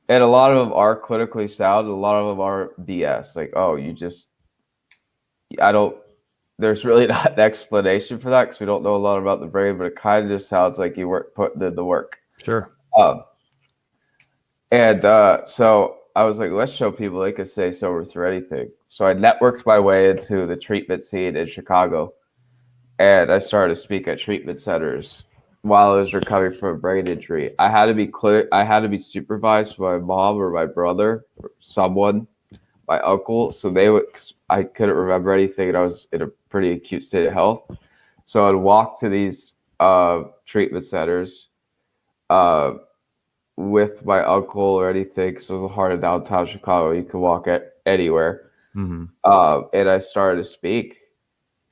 and a lot of them are clinically sound. A lot of them are BS. Like, there's really not an explanation for that because we don't know a lot about the brain, but it kind of just sounds like you weren't putting in the work. Sure. So I was like, let's show people they could stay sober through anything. So I networked my way into the treatment scene in Chicago, and I started to speak at treatment centers while I was recovering from a brain injury. I had to be clear. I had to be supervised by my mom or my brother or someone, my uncle. So I couldn't remember anything, and I was in a pretty acute state of health. So I'd walk to these treatment centers with my uncle or anything, because it was hard in downtown Chicago. You could walk anywhere. Mm-hmm. And I started to speak.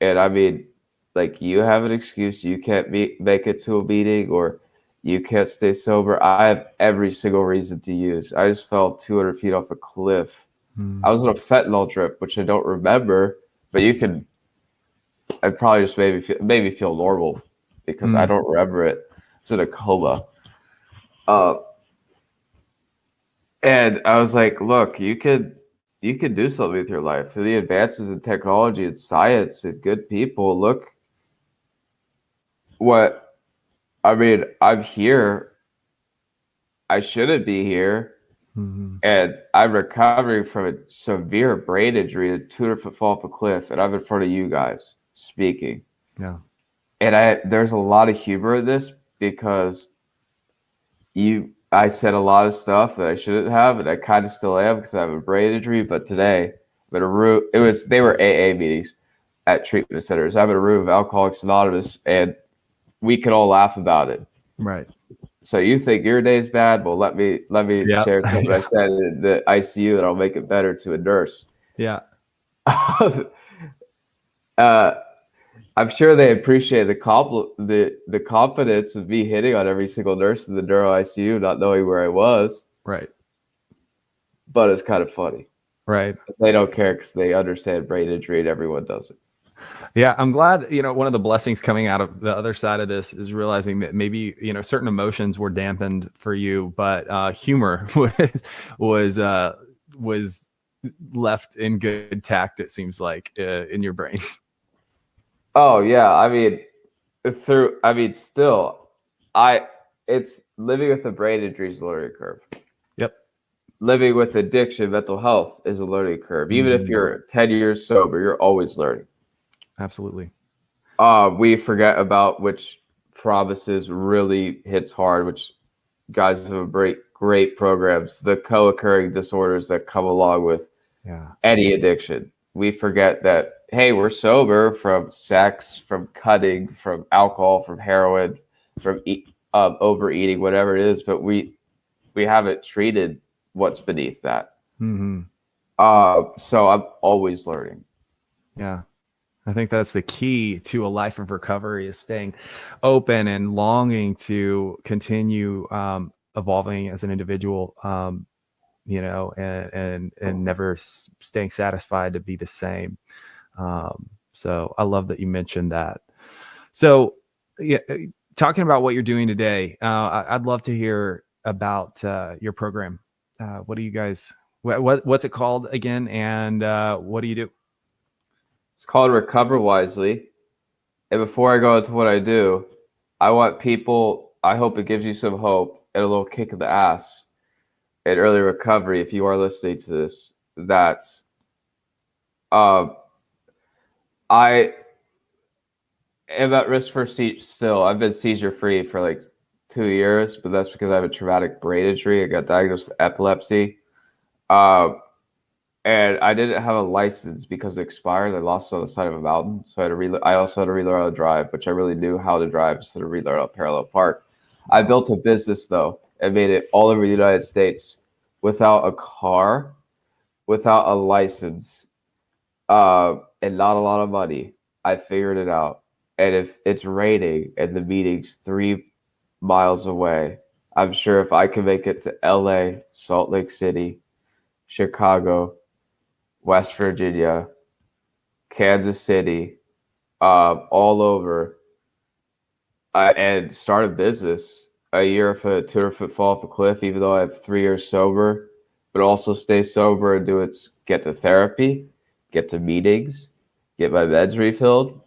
And I mean, like, you have an excuse, you can't make it to a meeting, or You can't stay sober. I have every single reason to use. I just fell 200 feet off a cliff. I was on a fentanyl drip, which I don't remember, but it probably just made me feel normal because I don't remember it. I was in a coma. And I was like, look, you could do something with your life. Through the advances in technology and science and good people, look I'm here. I shouldn't be here. And I'm recovering from a severe brain injury, a 200-foot fall off a cliff, and I'm in front of you guys speaking. Yeah. And there's a lot of humor in this because I said a lot of stuff that I shouldn't have, and I kind of still am because I have a brain injury. But today, I'm in a room. They were AA meetings at treatment centers. I'm in a room of Alcoholics Anonymous, and we can all laugh about it. Right. So you think your day's bad? Well, let me share something I said in the ICU that'll make it better to a nurse. Yeah. I'm sure they appreciate the confidence of me hitting on every single nurse in the neuro ICU, not knowing where I was. Right. But it's kind of funny. Right. They don't care because they understand brain injury and everyone does it. Yeah, I'm glad, one of the blessings coming out of the other side of this is realizing that maybe, certain emotions were dampened for you, but humor was left in good tact, it seems like, in your brain. Oh yeah, it's living with a brain injury is a learning curve. Yep. Living with addiction, mental health is a learning curve. Even if you're 10 years sober, you're always learning. Absolutely. We forget about which promises really hits hard, which guys have great programs, the co-occurring disorders that come along with any addiction. We forget that, hey, we're sober from sex, from cutting, from alcohol, from heroin, from overeating, whatever it is, but we haven't treated what's beneath that. So I'm always learning. Yeah. I think that's the key to a life of recovery, is staying open and longing to continue evolving as an individual, and never staying satisfied to be the same. So I love that you mentioned that. So talking about what you're doing today, I'd love to hear about your program. What do you guys, what's it called again? And what do you do? It's called Recover Wisely. And before I go into what I do, I hope it gives you some hope and a little kick in the ass in early recovery. If you are listening to this, that's, I am at risk for still. I've been seizure free for like 2 years, but that's because I have a traumatic brain injury. I got diagnosed with epilepsy. And I didn't have a license because it expired. I lost it on the side of a mountain. So I also had to relearn how to drive, which I really knew how to drive instead of relearn how to parallel park. I built a business, though, and made it all over the United States without a car, without a license, and not a lot of money. I figured it out. And if it's raining and the meeting's 3 miles away, I'm sure if I can make it to LA, Salt Lake City, Chicago, West Virginia, Kansas City, all over, and start a business. A year of a 200-foot fall off a cliff, even though I have 3 years sober, but also stay sober and get to therapy, get to meetings, get my meds refilled.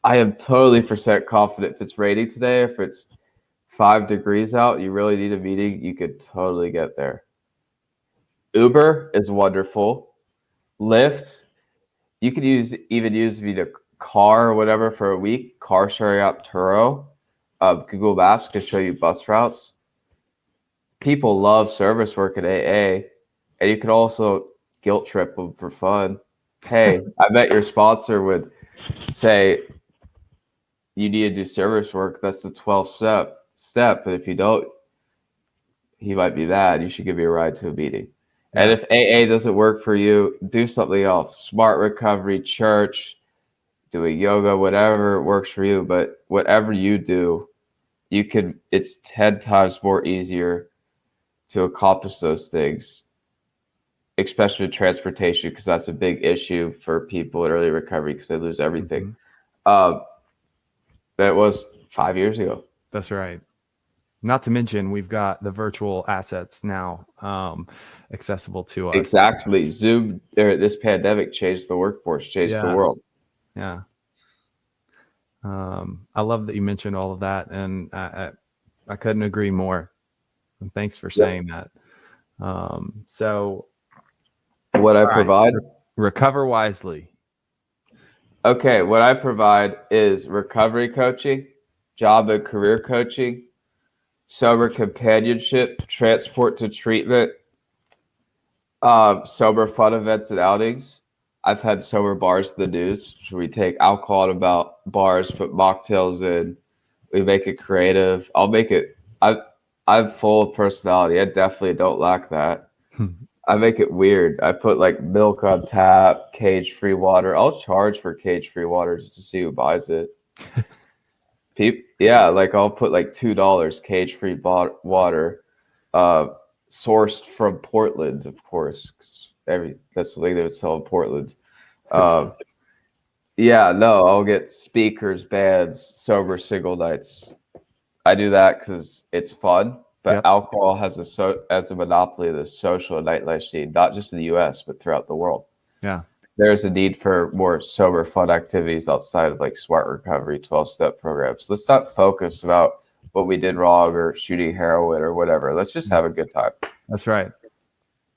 I am totally % confident if it's raining today, if it's 5 degrees out, you really need a meeting, you could totally get there. Uber is wonderful. Lyft, you could even use via car or whatever for a week. Car sharing app Turo. Google Maps can show you bus routes. People love service work at AA, and you can also guilt trip them for fun. Hey, I bet your sponsor would say you need to do service work. That's the 12th step, and if you don't, he might be mad. You should give me a ride to a meeting. And if AA doesn't work for you, do something else. Smart recovery, church, doing yoga, whatever works for you. But whatever you do, it's 10 times more easier to accomplish those things, especially with transportation, because that's a big issue for people in early recovery because they lose everything. That was 5 years ago. That's right. Not to mention, we've got the virtual assets now accessible to us. Exactly. Zoom, this pandemic changed the workforce, changed the world. Yeah. I love that you mentioned all of that, and I couldn't agree more. And thanks for saying that. So what I provide? Recover wisely. Okay, what I provide is recovery coaching, job and career coaching, sober companionship, transport to treatment, sober fun events and outings. I've had sober bars in the news. We take alcohol out about bars, put mocktails in. We make it creative. I'll make it. I'm full of personality. I definitely don't lack that. I make it weird. I put like milk on tap, cage-free water. I'll charge for cage-free water just to see who buys it. Yeah, like I'll put like $2 cage-free water, sourced from Portland, of course. That's the thing they would sell in Portland. Yeah, no, I'll get speakers, bands, sober single nights. I do that because it's fun. But alcohol has a monopoly of the social and nightlife scene, not just in the U.S., but throughout the world. Yeah. There's a need for more sober, fun activities outside of like smart recovery, 12-step programs. Let's not focus about what we did wrong or shooting heroin or whatever. Let's just have a good time. That's right.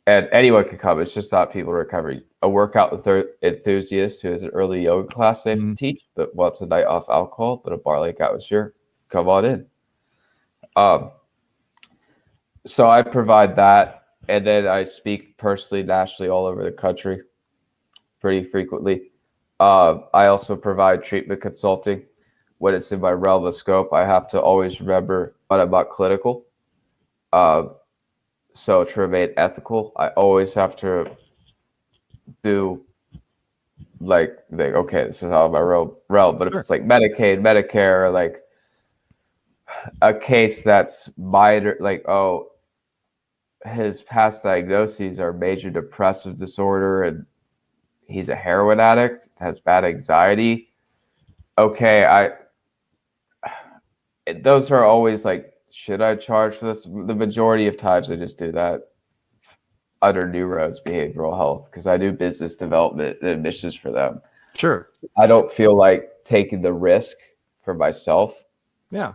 And anyone can come. It's just not people in recovery. A workout enthusiast who has an early yoga class they have to teach, but wants a night off alcohol, but a bar-like atmosphere, come on in. So I provide that, and then I speak personally, nationally, all over the country pretty frequently. I also provide treatment consulting. When it's in my realm of scope, I have to always remember what I'm not clinical. So to remain ethical, I always have to do okay, this is how my realm. But if it's like Medicaid, Medicare, or like a case that's minor, like, oh, his past diagnoses are major depressive disorder and he's a heroin addict, has bad anxiety. Okay, those are always like, should I charge for this? The majority of times I just do that under New Roads Behavioral Health because I do business development and admissions for them. Sure. I don't feel like taking the risk for myself. Yeah.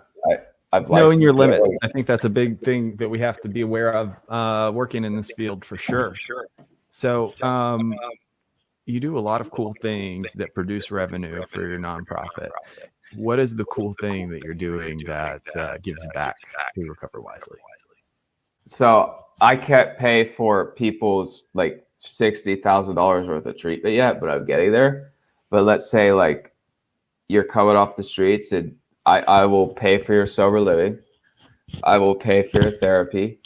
I've knowing your limits. I think that's a big thing that we have to be aware of working in this field for sure. So you do a lot of cool things that produce revenue for your nonprofit. What is the cool thing that you're doing that gives back to Recover Wisely? So I can't pay for people's like $60,000 worth of treatment yet, but I'm getting there. But let's say like you're coming off the streets and I will pay for your sober living. I will pay for your therapy.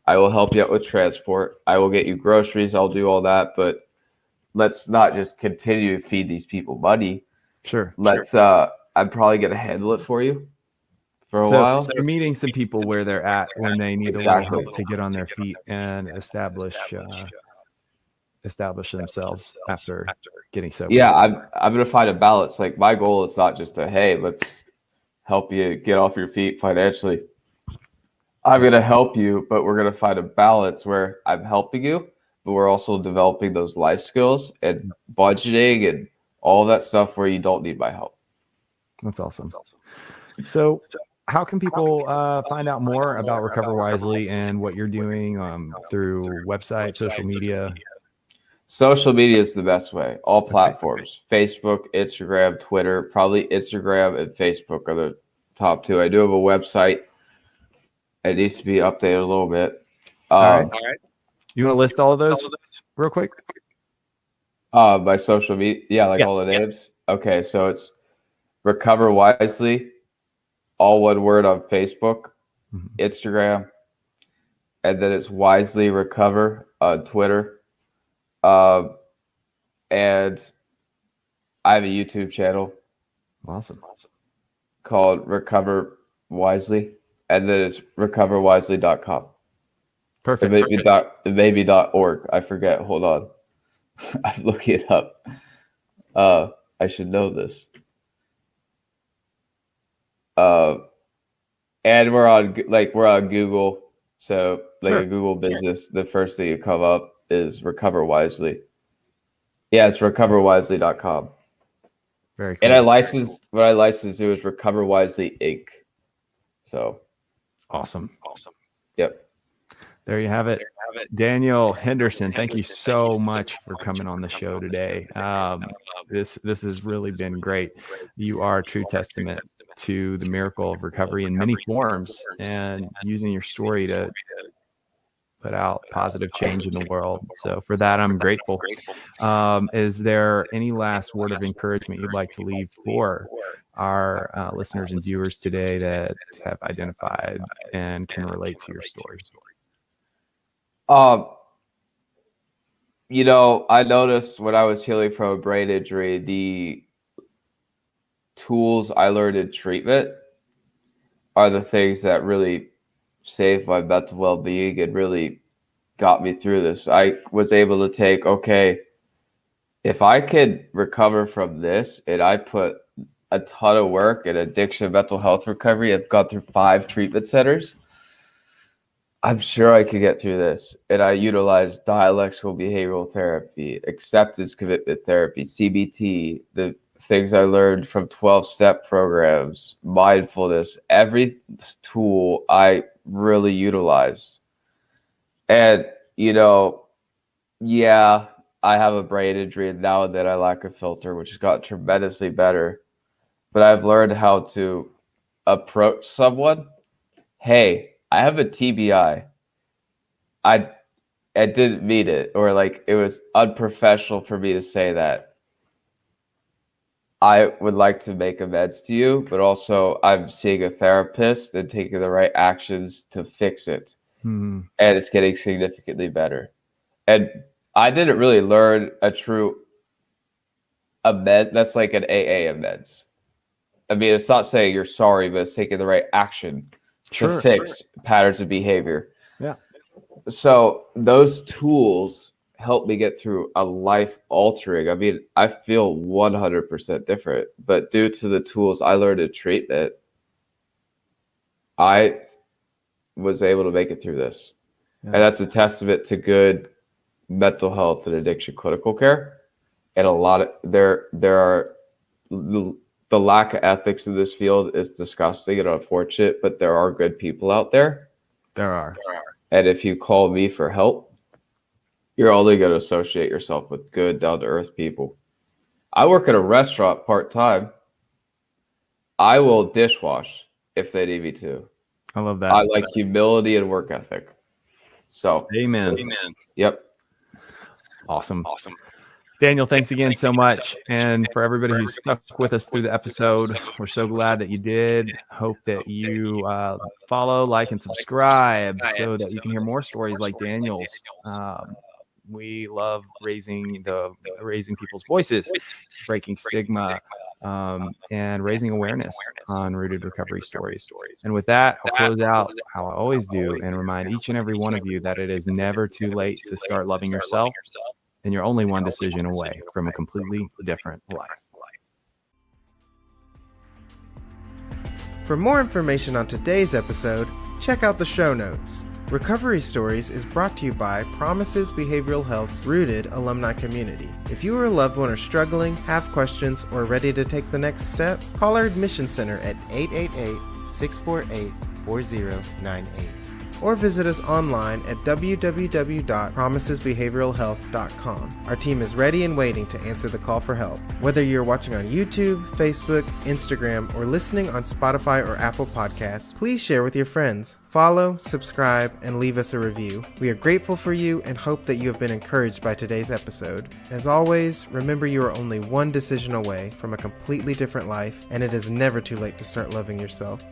I will help you out with transport. I will get you groceries. I'll do all that. But let's not just continue to feed these people money. Sure. I'm probably going to handle it for you for a while. So you're meeting some people where they're at when they need a little help to get on their feet and establish themselves after getting sober. Yeah, I'm going to find a balance. Like my goal is not just hey, let's help you get off your feet financially. I'm going to help you, but we're going to find a balance where I'm helping you, but we're also developing those life skills and budgeting and all that stuff where you don't need my help. That's awesome. So how can people find out more about Recover Wisely and what you're doing through website, social media? Social media is the best way. All platforms, Facebook, Instagram, Twitter, probably Instagram and Facebook are the top two. I do have a website. It needs to be updated a little bit. All right. You want to list all of those real quick? My social media, all the names. Okay, so it's Recover Wisely, all one word on Facebook, Instagram, and then it's Wisely Recover on Twitter. And I have a YouTube channel. Awesome. Called Recover wisely, and then it's recoverwisely.com. Perfect. It may be .org. I forget. Hold on. I'm looking it up. I should know this. And we're on Google. So like a Google business, the first thing you come up is Recover Wisely. Yeah, it's recoverwisely.com. Very cool. And what I licensed it was Recover Wisely Inc. So awesome. Yep. There you have it. Daniel Henderson, thank you so much for coming on the show today. This has really been great. You are a true testament to the miracle of recovery in many forms, and using your story to put out positive change in the world. So for that, I'm grateful. Is there any last word of encouragement you'd like to leave for our listeners and viewers today that have identified and can relate to your story? I noticed when I was healing from a brain injury, the tools I learned in treatment are the things that really saved my mental well-being and really got me through this. I was able to take, okay, if I could recover from this, and I put a ton of work in addiction and mental health recovery, I've gone through 5 treatment centers, I'm sure I could get through this. And I utilized dialectical behavioral therapy, acceptance commitment therapy, CBT, the things I learned from 12-step programs, mindfulness, every tool I really utilized. And, I have a brain injury, and now and then I lack a filter, which has gotten tremendously better. But I've learned how to approach someone. Hey, I have a TBI. I didn't mean it, or it was unprofessional for me to say that. I would like to make amends to you, but also I'm seeing a therapist and taking the right actions to fix it. And it's getting significantly better. And I didn't really learn a true amend. That's like an AA amends. I mean, it's not saying you're sorry, but it's taking the right action to fix patterns of behavior. Yeah. So those tools help me get through a life altering. I mean, I feel 100% different, but due to the tools I learned in treatment, I was able to make it through this. Yeah. And that's a testament to good mental health and addiction clinical care. And there are the lack of ethics in this field is disgusting and unfortunate, but there are good people out there. There are. And if you call me for help, you're only going to associate yourself with good, down-to-earth people. I work at a restaurant part-time. I will dishwash if they need me to. I love that. I like humility and work ethic. So, Amen. Yep. Awesome. Daniel, thanks again so much. And for everybody who stuck with us through the episode, we're so glad that you did. Hope that you follow, like, and subscribe so that you can hear more stories like Daniel's. We love raising people's voices, breaking stigma, and raising awareness on rooted recovery stories. And with that, I'll close out how I always do and remind each and every one of you that it is never too late to start loving yourself. And you're only one decision away from a completely different life. For more information on today's episode, check out the show notes. Recovery Stories is brought to you by Promises Behavioral Health's Rooted alumni community. If you or a loved one are struggling, have questions, or ready to take the next step, call our admission center at 888-648-4098. Or visit us online at www.promisesbehavioralhealth.com. Our team is ready and waiting to answer the call for help. Whether you're watching on YouTube, Facebook, Instagram, or listening on Spotify or Apple Podcasts, please share with your friends. Follow, subscribe, and leave us a review. We are grateful for you and hope that you have been encouraged by today's episode. As always, remember you are only one decision away from a completely different life, and it is never too late to start loving yourself.